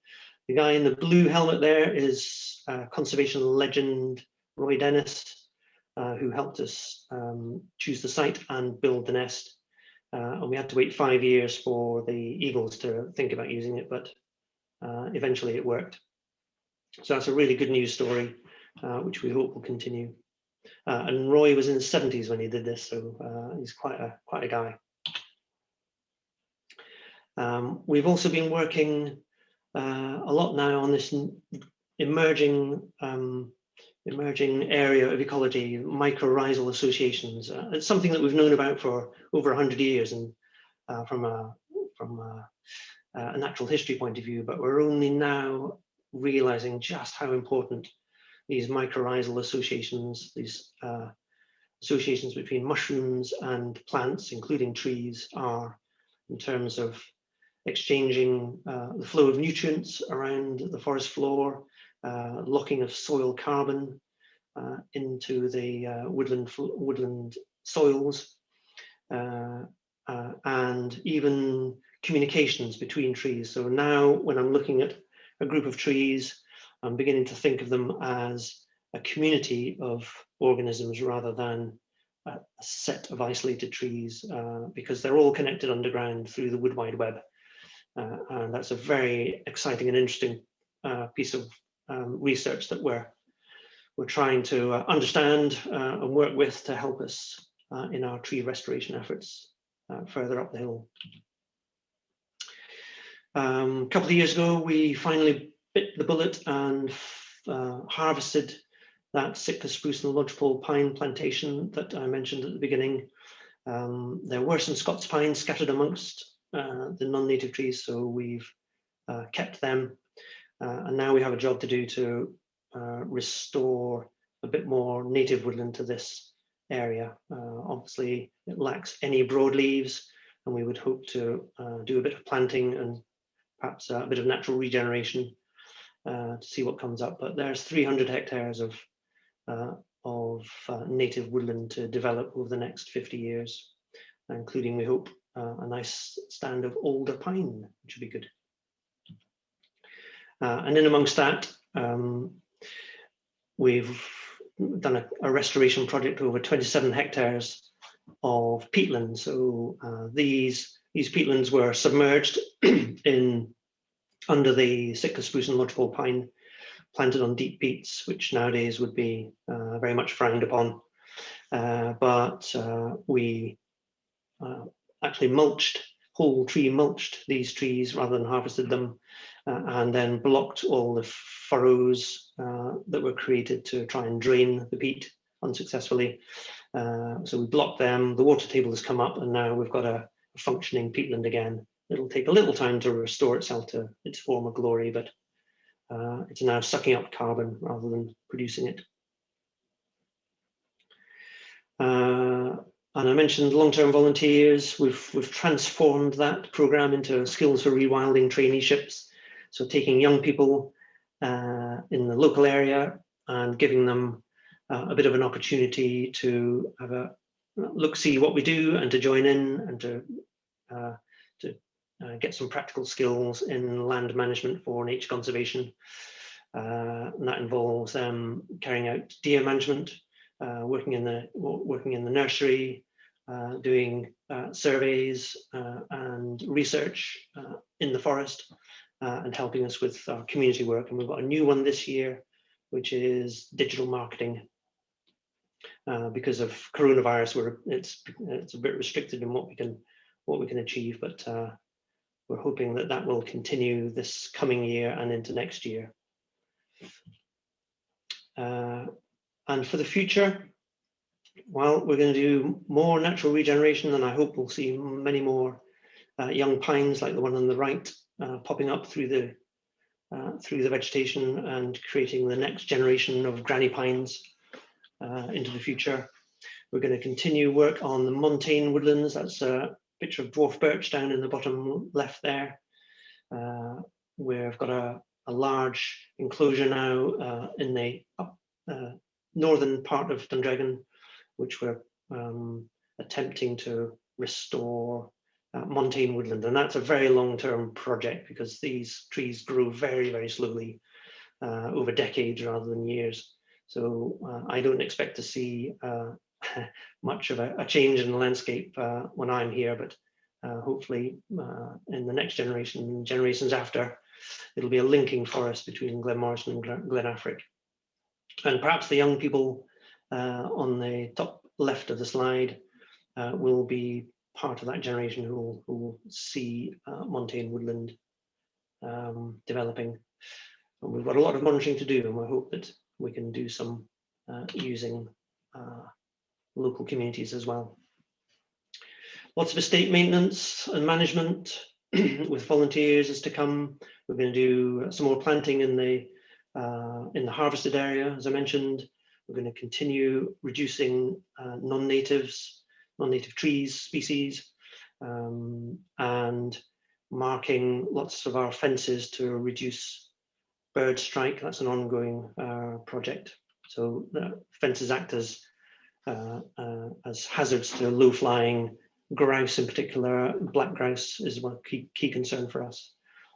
The guy in the blue helmet there is conservation legend Roy Dennis, who helped us choose the site and build the nest. And we had to wait 5 years for the eagles to think about using it, but eventually it worked. So that's a really good news story, which we hope will continue. And Roy was in his 70s when he did this, so he's quite a guy. We've also been working a lot now on this emerging area of ecology, Microarrival Associations. It's something that we've known about for over 100 years, and from a natural history point of view, but we're only now realizing just how important these mycorrhizal associations, these associations between mushrooms and plants, including trees, are in terms of exchanging the flow of nutrients around the forest floor, locking of soil carbon into the woodland soils, and even communications between trees. So now when I'm looking at a group of trees, I'm beginning to think of them as a community of organisms rather than a set of isolated trees, because they're all connected underground through the Wood Wide Web. And that's a very exciting and interesting piece of research that we're trying to understand and work with to help us in our tree restoration efforts further up the hill. A couple of years ago, we finally bit the bullet and harvested that Sitka spruce and lodgepole pine plantation that I mentioned at the beginning. There were some Scots pines scattered amongst the non-native trees, so we've kept them. And now we have a job to do to restore a bit more native woodland to this area. Obviously, it lacks any broadleaves, and we would hope to do a bit of planting and perhaps a bit of natural regeneration to see what comes up. But there's 300 hectares of native woodland to develop over the next 50 years, including, we hope, a nice stand of older pine, which would be good. And in amongst that, we've done a restoration project over 27 hectares of peatland. So these peatlands were submerged under the Sitka spruce and lodgepole pine, planted on deep peats, which nowadays would be very much frowned upon. But we actually whole tree mulched these trees rather than harvested them, and then blocked all the furrows that were created to try and drain the peat unsuccessfully. So we blocked them, the water table has come up, and now we've got a functioning peatland again. It'll take a little time to restore itself to its former glory, but it's now sucking up carbon rather than producing it. And I mentioned long-term volunteers. We've transformed that program into skills for rewilding traineeships. So taking young people in the local area and giving them a bit of an opportunity to have a look, see what we do, and to join in and to get some practical skills in land management for nature conservation. And that involves them carrying out deer management, working in the nursery, doing surveys and research in the forest, and helping us with our community work. And we've got a new one this year, which is digital marketing. Because of coronavirus, it's a bit restricted in what we can achieve, but we're hoping that will continue this coming year and into next year. And for the future, Well, we're going to do more natural regeneration, and I hope we'll see many more young pines like the one on the right popping up through the vegetation and creating the next generation of granny pines into the future. We're going to continue work on the Montane Woodlands. That's a picture of dwarf birch down in the bottom left there. We've got a large enclosure now in the northern part of Dundragon, which we're attempting to restore Montane Woodland. And that's a very long-term project because these trees grow very, very slowly over decades rather than years. So I don't expect to see much of a change in the landscape when I'm here, but hopefully in the next generation, generations after, it'll be a linking forest between Glenmorrison and Glen Affric. And perhaps the young people on the top left of the slide will be part of that generation who will see Montane Woodland developing. And we've got a lot of monitoring to do, and we hope that we can do some using local communities as well. Lots of estate maintenance and management with volunteers is to come. We're going to do some more planting in the harvested area, as I mentioned. We're going to continue reducing non-native trees species and marking lots of our fences to reduce bird strike. That's an ongoing project. So the fences act as hazards to low-flying grouse in particular. Black grouse is one key concern for us.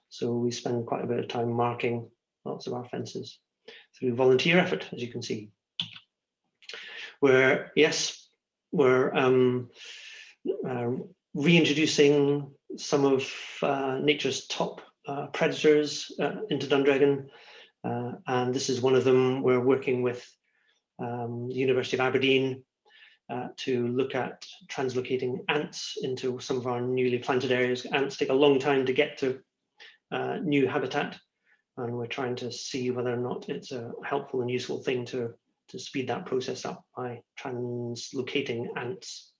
So we spend quite a bit of time marking lots of our fences through volunteer effort, as you can see. We're reintroducing some of nature's top predators into Dundragon, and this is one of them. We're working with the University of Aberdeen to look at translocating ants into some of our newly planted areas. Ants take a long time to get to new habitat, and we're trying to see whether or not it's a helpful and useful thing to speed that process up by translocating ants.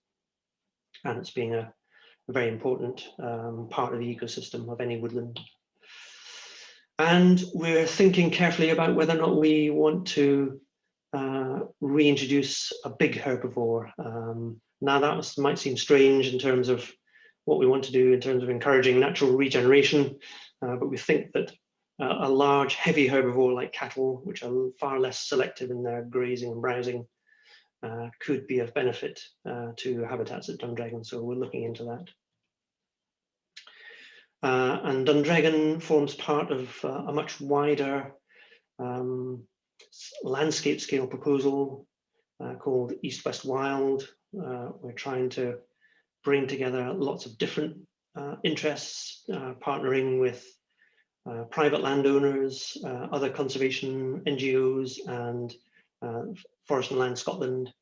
Ants being a very important part of the ecosystem of any woodland. And we're thinking carefully about whether or not we want to reintroduce a big herbivore. Now that might seem strange in terms of what we want to do in terms of encouraging natural regeneration, but we think that a large heavy herbivore like cattle, which are far less selective in their grazing and browsing, could be of benefit to habitats at Dundragon. So we're looking into that. And Dundragon forms part of a much wider landscape scale proposal called East West Wild. We're trying to bring together lots of different interests, partnering with private landowners, other conservation NGOs, and Forest and Land Scotland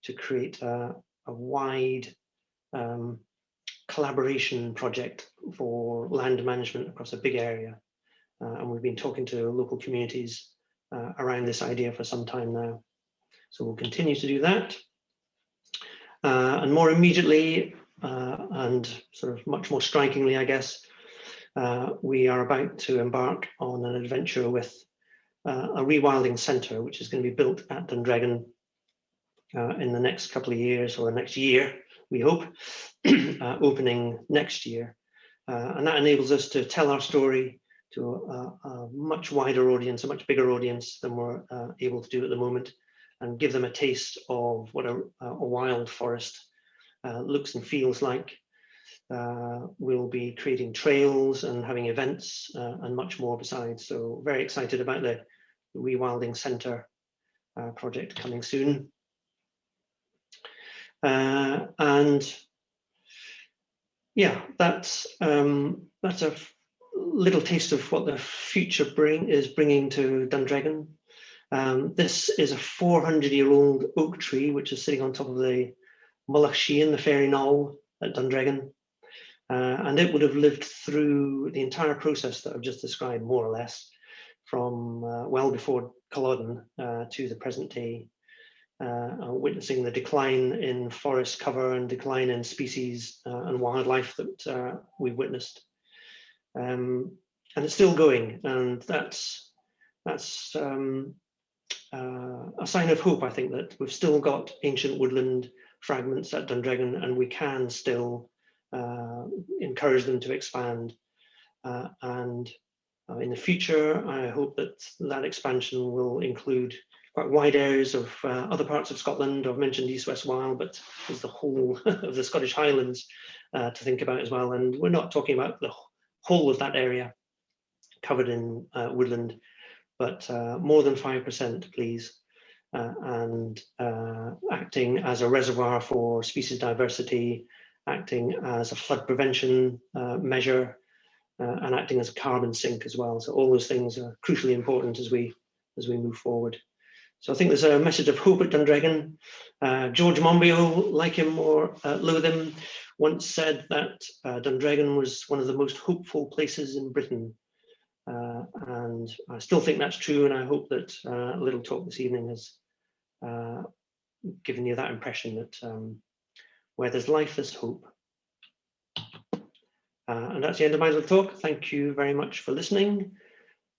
to create a wide collaboration project for land management across a big area. And we've been talking to local communities around this idea for some time now. So we'll continue to do that. And more immediately, and sort of much more strikingly, I guess, we are about to embark on an adventure with a rewilding centre, which is going to be built at Dundragon in the next couple of years, or the next year, we hope, opening next year. And that enables us to tell our story to a much wider audience, a much bigger audience than we're able to do at the moment, and give them a taste of what a wild forest looks and feels like. We'll be creating trails and having events and much more besides. So very excited about the Rewilding Centre project coming soon. And yeah, that's a little taste of what the future is bringing to Dundragon. This is a 400-year-old oak tree, which is sitting on top of the Mullach Sheehan, the Fairy Knoll at Dundragon. And it would have lived through the entire process that I've just described, more or less, from well before Culloden to the present day. witnessing the decline in forest cover and decline in species and wildlife that we've witnessed. And it's still going, and that's a sign of hope, I think, that we've still got ancient woodland fragments at Dundragon, and we can still encourage them to expand. And in the future, I hope that that expansion will include quite wide areas of other parts of Scotland. I've mentioned East West Wild, but there's the whole of the Scottish Highlands to think about as well. And we're not talking about the whole of that area covered in woodland, but more than 5%, please. And acting as a reservoir for species diversity, acting as a flood prevention measure, and acting as a carbon sink as well. So all those things are crucially important as we move forward. So I think there's a message of hope at Dundragon. George Monbiot, like him or loathe him, once said that Dundragon was one of the most hopeful places in Britain. And I still think that's true, and I hope that a little talk this evening has given you that impression that where there's life, there's hope. And that's the end of my little talk. Thank you very much for listening.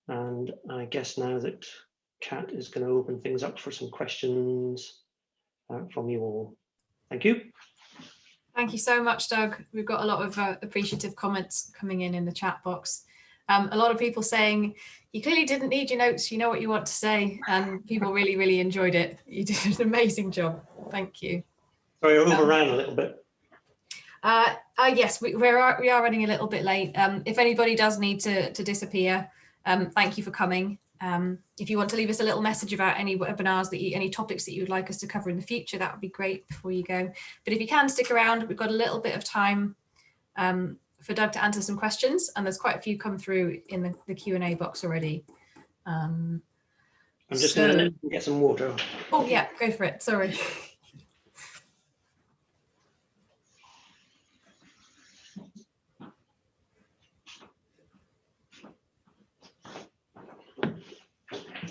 And I guess now that Kat is going to open things up for some questions from you all. Thank you. Thank you so much, Doug. We've got a lot of appreciative comments coming in the chat box. A lot of people saying, you clearly didn't need your notes, you know what you want to say, and people really, really enjoyed it. You did an amazing job. Thank you. Sorry, I overran a little bit. Yes, we are running a little bit late. If anybody does need to disappear, thank you for coming. If you want to leave us a little message about any webinars any topics that you would like us to cover in the future, that would be great before you go. But if you can stick around, we've got a little bit of time for Doug to answer some questions, and there's quite a few come through in the Q&A box already. I'm just going to get some water. Oh yeah, go for it. Sorry.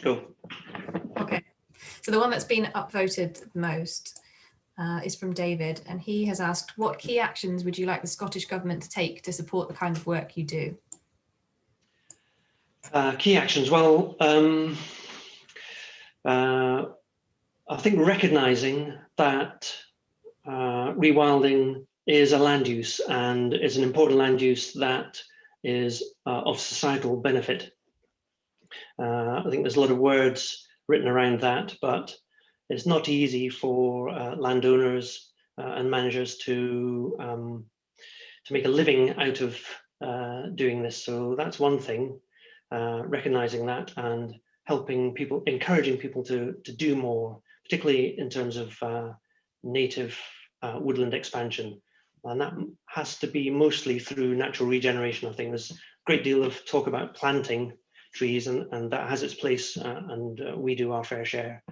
Go. Okay, so the one that's been upvoted the most is from David, and he has asked, what key actions would you like the Scottish Government to take to support the kind of work you do? Key actions, well, I think recognising that rewilding is a land use, and is an important land use that is of societal benefit. I think there's a lot of words written around that, but it's not easy for landowners and managers to make a living out of doing this. So that's one thing, recognizing that and helping people, encouraging people to do more, particularly in terms of native woodland expansion. And that has to be mostly through natural regeneration. I think there's a great deal of talk about planting trees, and that has its place, and we do our fair share.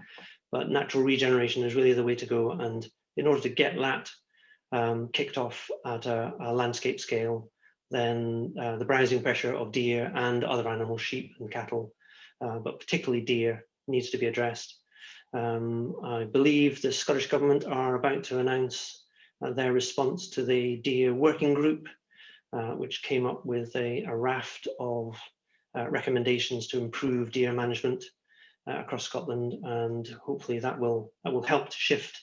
But natural regeneration is really the way to go. And in order to get that kicked off at a landscape scale, then the browsing pressure of deer and other animals, sheep and cattle, but particularly deer, needs to be addressed. I believe the Scottish Government are about to announce their response to the deer working group, which came up with a raft of recommendations to improve deer management across Scotland, and hopefully that will help to shift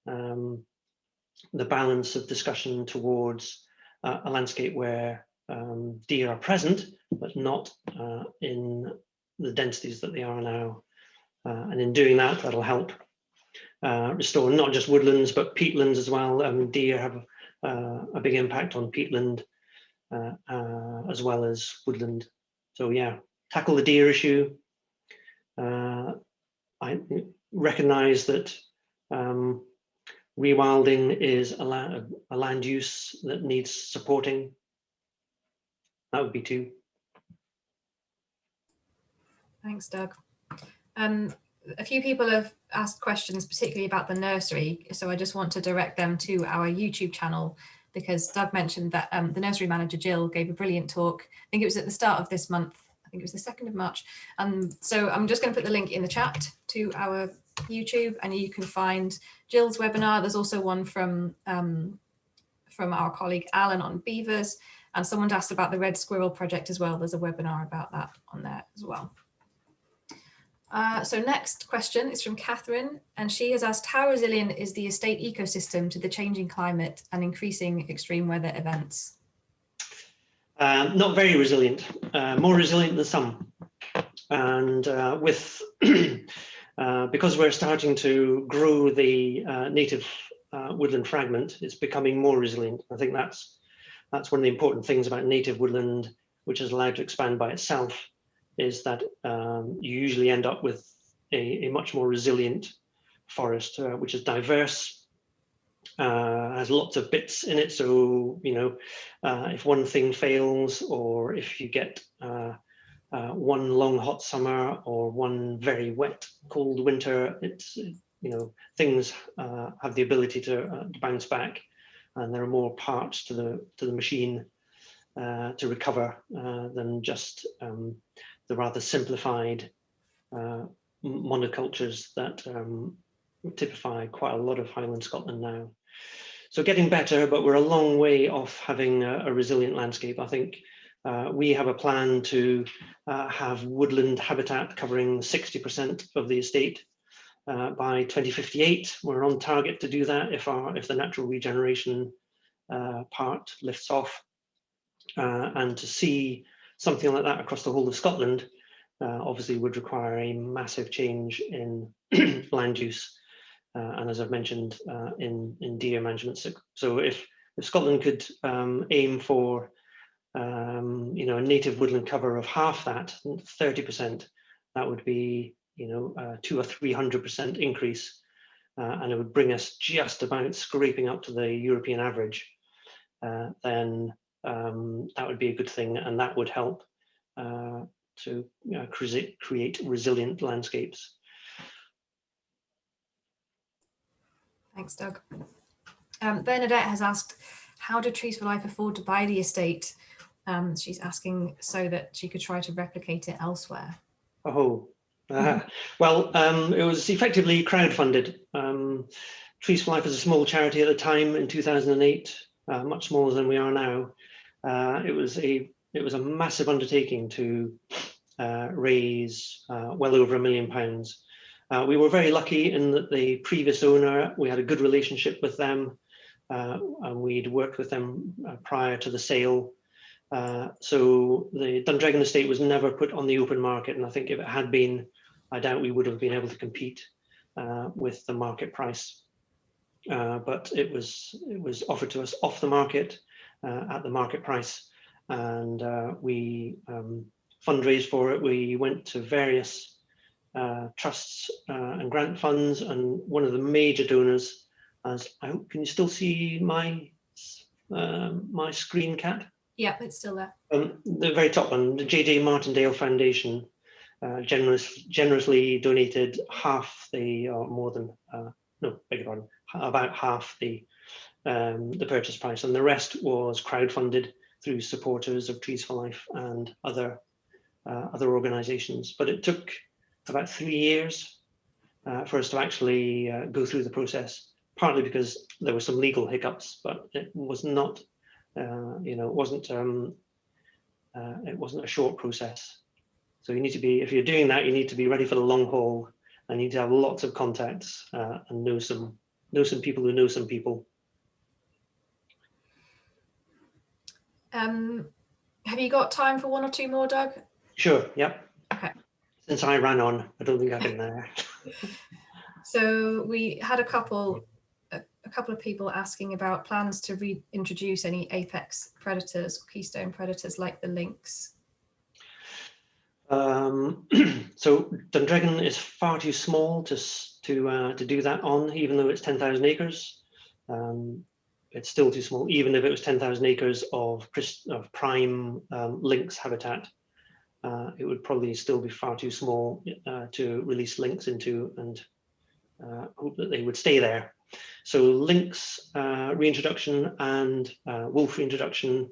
the balance of discussion towards a landscape where deer are present, but not in the densities that they are now. And in doing that, that'll help restore not just woodlands, but peatlands as well. Deer have a big impact on peatland as well as woodland. So yeah, tackle the deer issue. I recognise that rewilding is a land use that needs supporting. That would be two. Thanks, Doug. A few people have asked questions, particularly about the nursery, so I just want to direct them to our YouTube channel, because Doug mentioned that the nursery manager, Jill, gave a brilliant talk. I think it was at the start of this month. I think it was the 2nd of March. So I'm just going to put the link in the chat to our YouTube, and you can find Jill's webinar. There's also one from our colleague Alan on beavers, and someone asked about the Red Squirrel project as well. There's a webinar about that on there as well. So next question is from Catherine, and she has asked, how resilient is the estate ecosystem to the changing climate and increasing extreme weather events? Not very resilient, more resilient than some. And with because we're starting to grow the native woodland fragment, it's becoming more resilient. I think that's one of the important things about native woodland, which is allowed to expand by itself, is that you usually end up with a much more resilient forest, which is diverse, has lots of bits in it. So, you know, if one thing fails, or if you get one long hot summer or one very wet cold winter, it's, you know, things have the ability to bounce back, and there are more parts to the machine to recover than just the rather simplified monocultures that typify quite a lot of Highland Scotland now. So getting better, but we're a long way off having a resilient landscape. I think we have a plan to have woodland habitat covering 60% of the estate by 2058. We're on target to do that if the natural regeneration part lifts off. And to see something like that across the whole of Scotland obviously would require a massive change in land use, and as I've mentioned, in deer management. So if Scotland could aim for you know, a native woodland cover of half that, 30%, that would be, you know, 200 or 300% increase, and it would bring us just about scraping up to the European average. Then that would be a good thing, and that would help to create resilient landscapes. Thanks, Doug. Bernadette has asked, how do Trees for Life afford to buy the estate? She's asking so that she could try to replicate it elsewhere. Oh, well, it was effectively crowdfunded. Trees for Life was a small charity at the time in 2008, much smaller than we are now. It was a massive undertaking to raise well over £1 million. We were very lucky in that the previous owner, we had a good relationship with them, and we'd worked with them prior to the sale. So the Dundragon estate was never put on the open market, and I think if it had been, I doubt we would have been able to compete with the market price. But it was offered to us off the market at the market price, and we fundraised for it. We went to various trusts and grant funds, and one of the major donors, as I hope, can you still see my my screen, Kat? Yeah, it's still there. The very top one, the J.J. Martindale Foundation, generously donated half the, or more than, no, beg your pardon, about half the purchase price, and the rest was crowdfunded through supporters of Trees for Life and other organisations. But it took about 3 years for us to actually go through the process, partly because there were some legal hiccups, but it was not, you know, it wasn't a short process. So you need to be, if you're doing that, you need to be ready for the long haul, and you need to have lots of contacts and know some people who know some people. Have you got time for one or two more, Doug? Sure, yep. Okay. Since I ran on, I don't think I can. So we had a couple of people asking about plans to reintroduce any apex predators, or keystone predators like the lynx. So Dundragon is far too small to do that on, even though it's 10,000 acres. It's still too small, even if it was 10,000 acres of prime lynx habitat. It would probably still be far too small to release lynx into, and hope that they would stay there. So lynx reintroduction and wolf reintroduction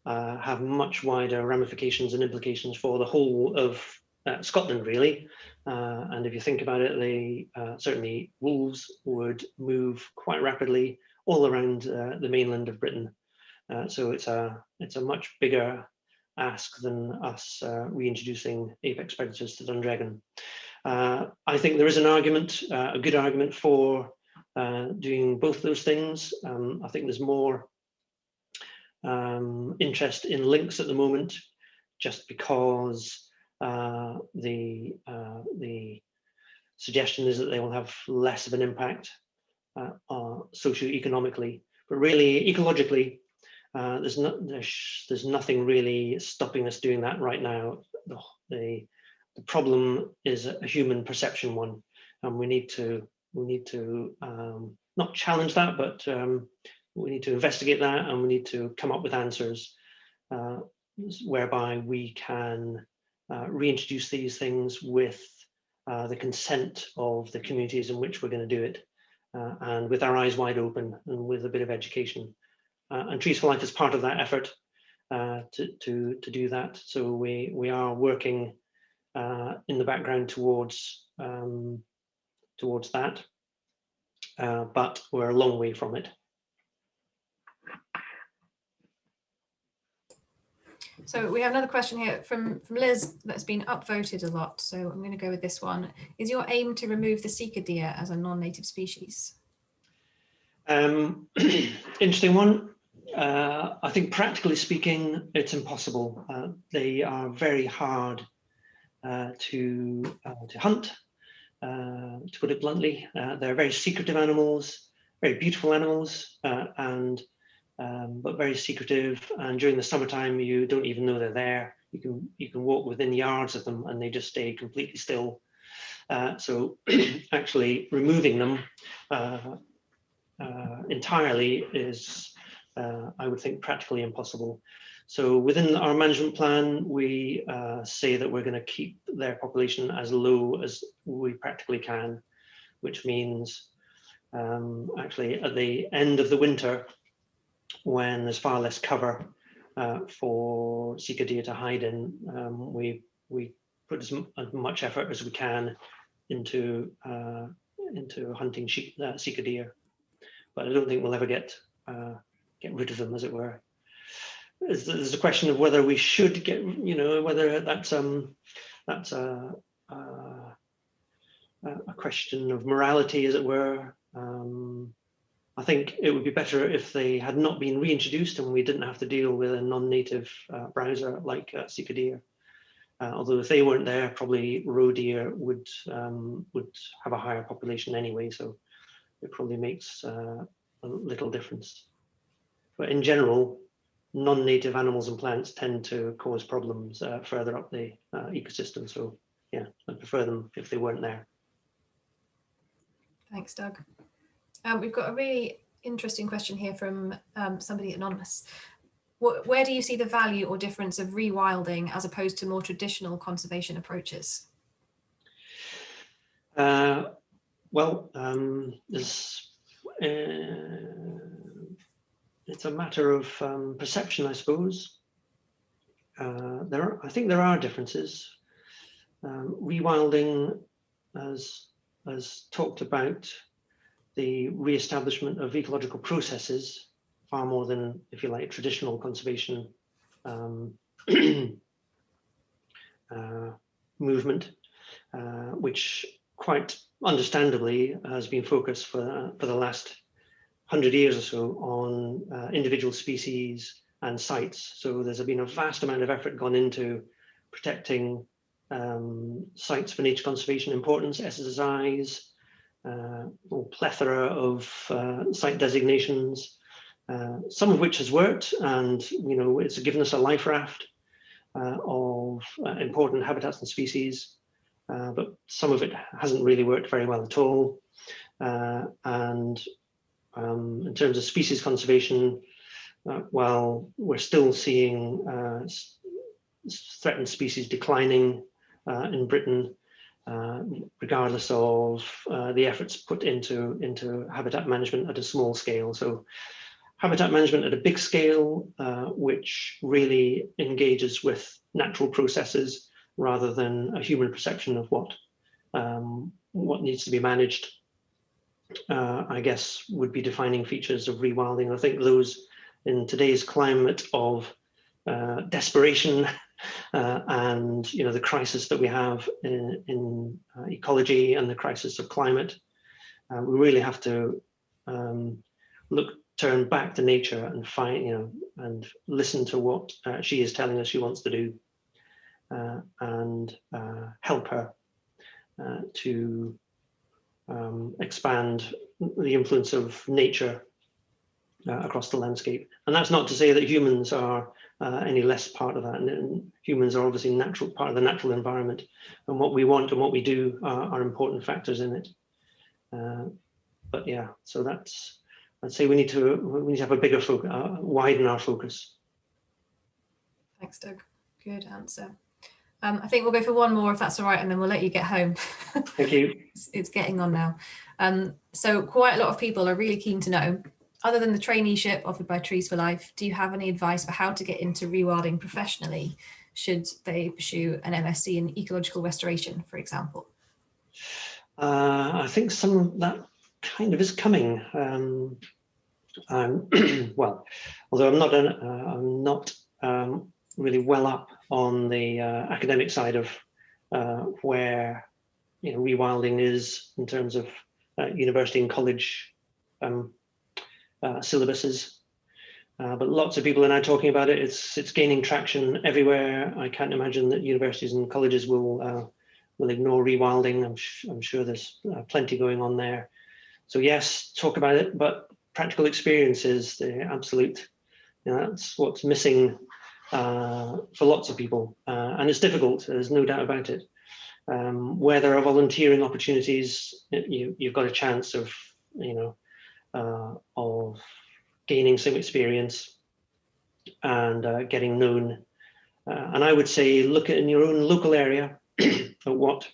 have much wider ramifications and implications for the whole of Scotland, really. And if you think about it, they certainly wolves would move quite rapidly all around the mainland of Britain. So it's a much bigger ask than us reintroducing apex predators to Dundragon. I think there is an argument, a good argument for doing both those things. I think there's more interest in lynx at the moment, just because the suggestion is that they will have less of an impact socioeconomically, but really ecologically, there's nothing really stopping us doing that right now. The problem is a human perception one, and we need to not challenge that, but we need to investigate that, and we need to come up with answers whereby we can reintroduce these things with the consent of the communities in which we're going to do it, and with our eyes wide open and with a bit of education. And Trees for Life is part of that effort to do that. So we are working in the background towards that, but we're a long way from it. So we have another question here from Liz that's been upvoted a lot. So I'm going to go with this one. Is your aim to remove the sika deer as a non-native species? Interesting one. I think practically speaking, it's impossible. They are very hard to hunt, to put it bluntly. They're very secretive animals, very beautiful animals, but very secretive. And during the summertime, you don't even know they're there. You can walk within yards of them, and they just stay completely still. So actually removing them entirely is, I would think, practically impossible. So within our management plan, we say that we're going to keep their population as low as we practically can, which means actually at the end of the winter, when there's far less cover for sika deer to hide in, we put as much effort as we can into hunting sika deer. But I don't think we'll ever get rid of them, as it were. There's a question of whether we should get, whether that's a question of morality, as it were. I think it would be better if they had not been reintroduced and we didn't have to deal with a non-native browser like sika deer. Although if they weren't there, probably roe deer would have a higher population anyway, so it probably makes a little difference. But in general, non-native animals and plants tend to cause problems further up the ecosystem. So yeah, I'd prefer them if they weren't there. Thanks, Doug. We've got a really interesting question here from somebody anonymous. Where do you see the value or difference of rewilding as opposed to more traditional conservation approaches? Well, it's a matter of perception, I suppose. I think there are differences. Rewilding has talked about the re-establishment of ecological processes far more than, if you like, traditional conservation movement, which quite understandably has been focused for the last 100 years or so on individual species and sites. So there's been a vast amount of effort gone into protecting sites for nature conservation importance, SSIs, a plethora of site designations, some of which has worked, and it's given us a life raft of important habitats and species, but some of it hasn't really worked very well at all. And in terms of species conservation, while we're still seeing threatened species declining in Britain, regardless of the efforts put into habitat management at a small scale. So habitat management at a big scale, which really engages with natural processes rather than a human perception of what needs to be managed, I guess would be defining features of rewilding. I think those in today's climate of desperation and the crisis that we have in ecology and the crisis of climate, we really have to turn back to nature and find, and listen to what she is telling us she wants to do, and help her to expand the influence of nature across the landscape. And that's not to say that humans are any less part of that. And humans are obviously part of the natural environment, and what we want and what we do are important factors in it. But yeah, so I'd say we need to have a bigger focus, widen our focus. Thanks, Doug. Good answer. I think we'll go for one more if that's all right, and then we'll let you get home. Thank you. It's getting on now. So quite a lot of people are really keen to know, other than the traineeship offered by Trees for Life, do you have any advice for how to get into rewilding professionally should they pursue an MSc in ecological restoration, for example? I think some of that kind of is coming. Well, although I'm not really well up on the academic side of where rewilding is in terms of university and college syllabuses, but lots of people are now talking about it. It's gaining traction everywhere. I can't imagine that universities and colleges will ignore rewilding. I'm sure there's plenty going on there. So yes, talk about it, but practical experience is the absolute. That's what's missing for lots of people, and it's difficult. There's no doubt about it. Where there are volunteering opportunities, you've got a chance of gaining some experience and getting known. And I would say look at in your own local area at what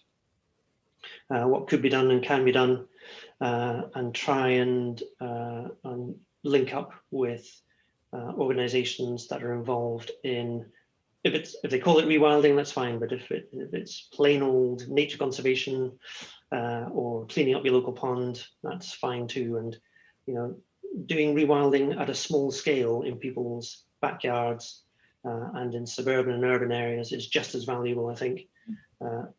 could be done and can be done, and try and link up with organizations that are involved in, if they call it rewilding, that's fine, but if it's plain old nature conservation or cleaning up your local pond, that's fine too. And doing rewilding at a small scale in people's backyards and in suburban and urban areas is just as valuable, I think,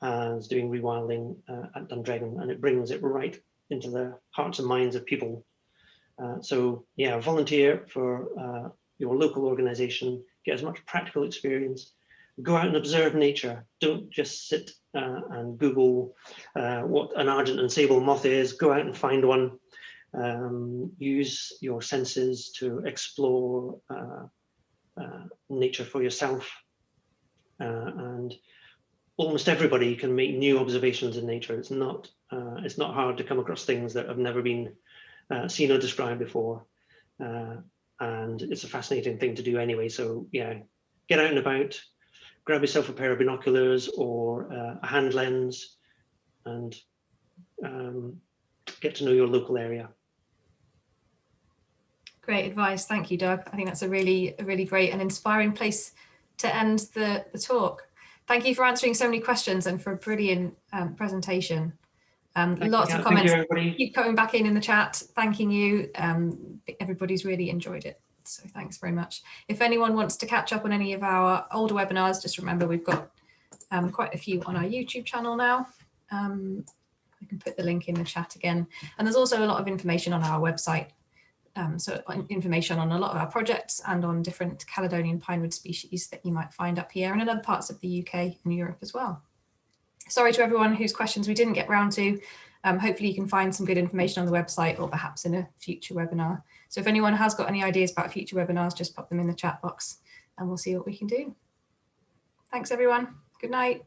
as doing rewilding at Dundragon, and it brings it right into the hearts and minds of people. So yeah, volunteer for your local organization, get as much practical experience, go out and observe nature. Don't just sit and Google what an Argent and sable moth is. Go out and find one. Use your senses to explore nature for yourself, and almost everybody can make new observations in nature. It's not hard to come across things that have never been seen or described before, and it's a fascinating thing to do anyway. So yeah, get out and about, grab yourself a pair of binoculars or a hand lens, and get to know your local area. Great advice. Thank you, Doug. I think that's a really great and inspiring place to end the talk. Thank you for answering so many questions and for a brilliant presentation. Lots of comments keep coming back in the chat, thanking you. Everybody's really enjoyed it. So thanks very much. If anyone wants to catch up on any of our older webinars, just remember we've got quite a few on our YouTube channel now. I can put the link in the chat again. And there's also a lot of information on our website. So information on a lot of our projects and on different Caledonian pinewood species that you might find up here and in other parts of the UK and Europe as well. Sorry to everyone whose questions we didn't get round to. Hopefully you can find some good information on the website or perhaps in a future webinar. So if anyone has got any ideas about future webinars, just pop them in the chat box and we'll see what we can do. Thanks everyone. Good night.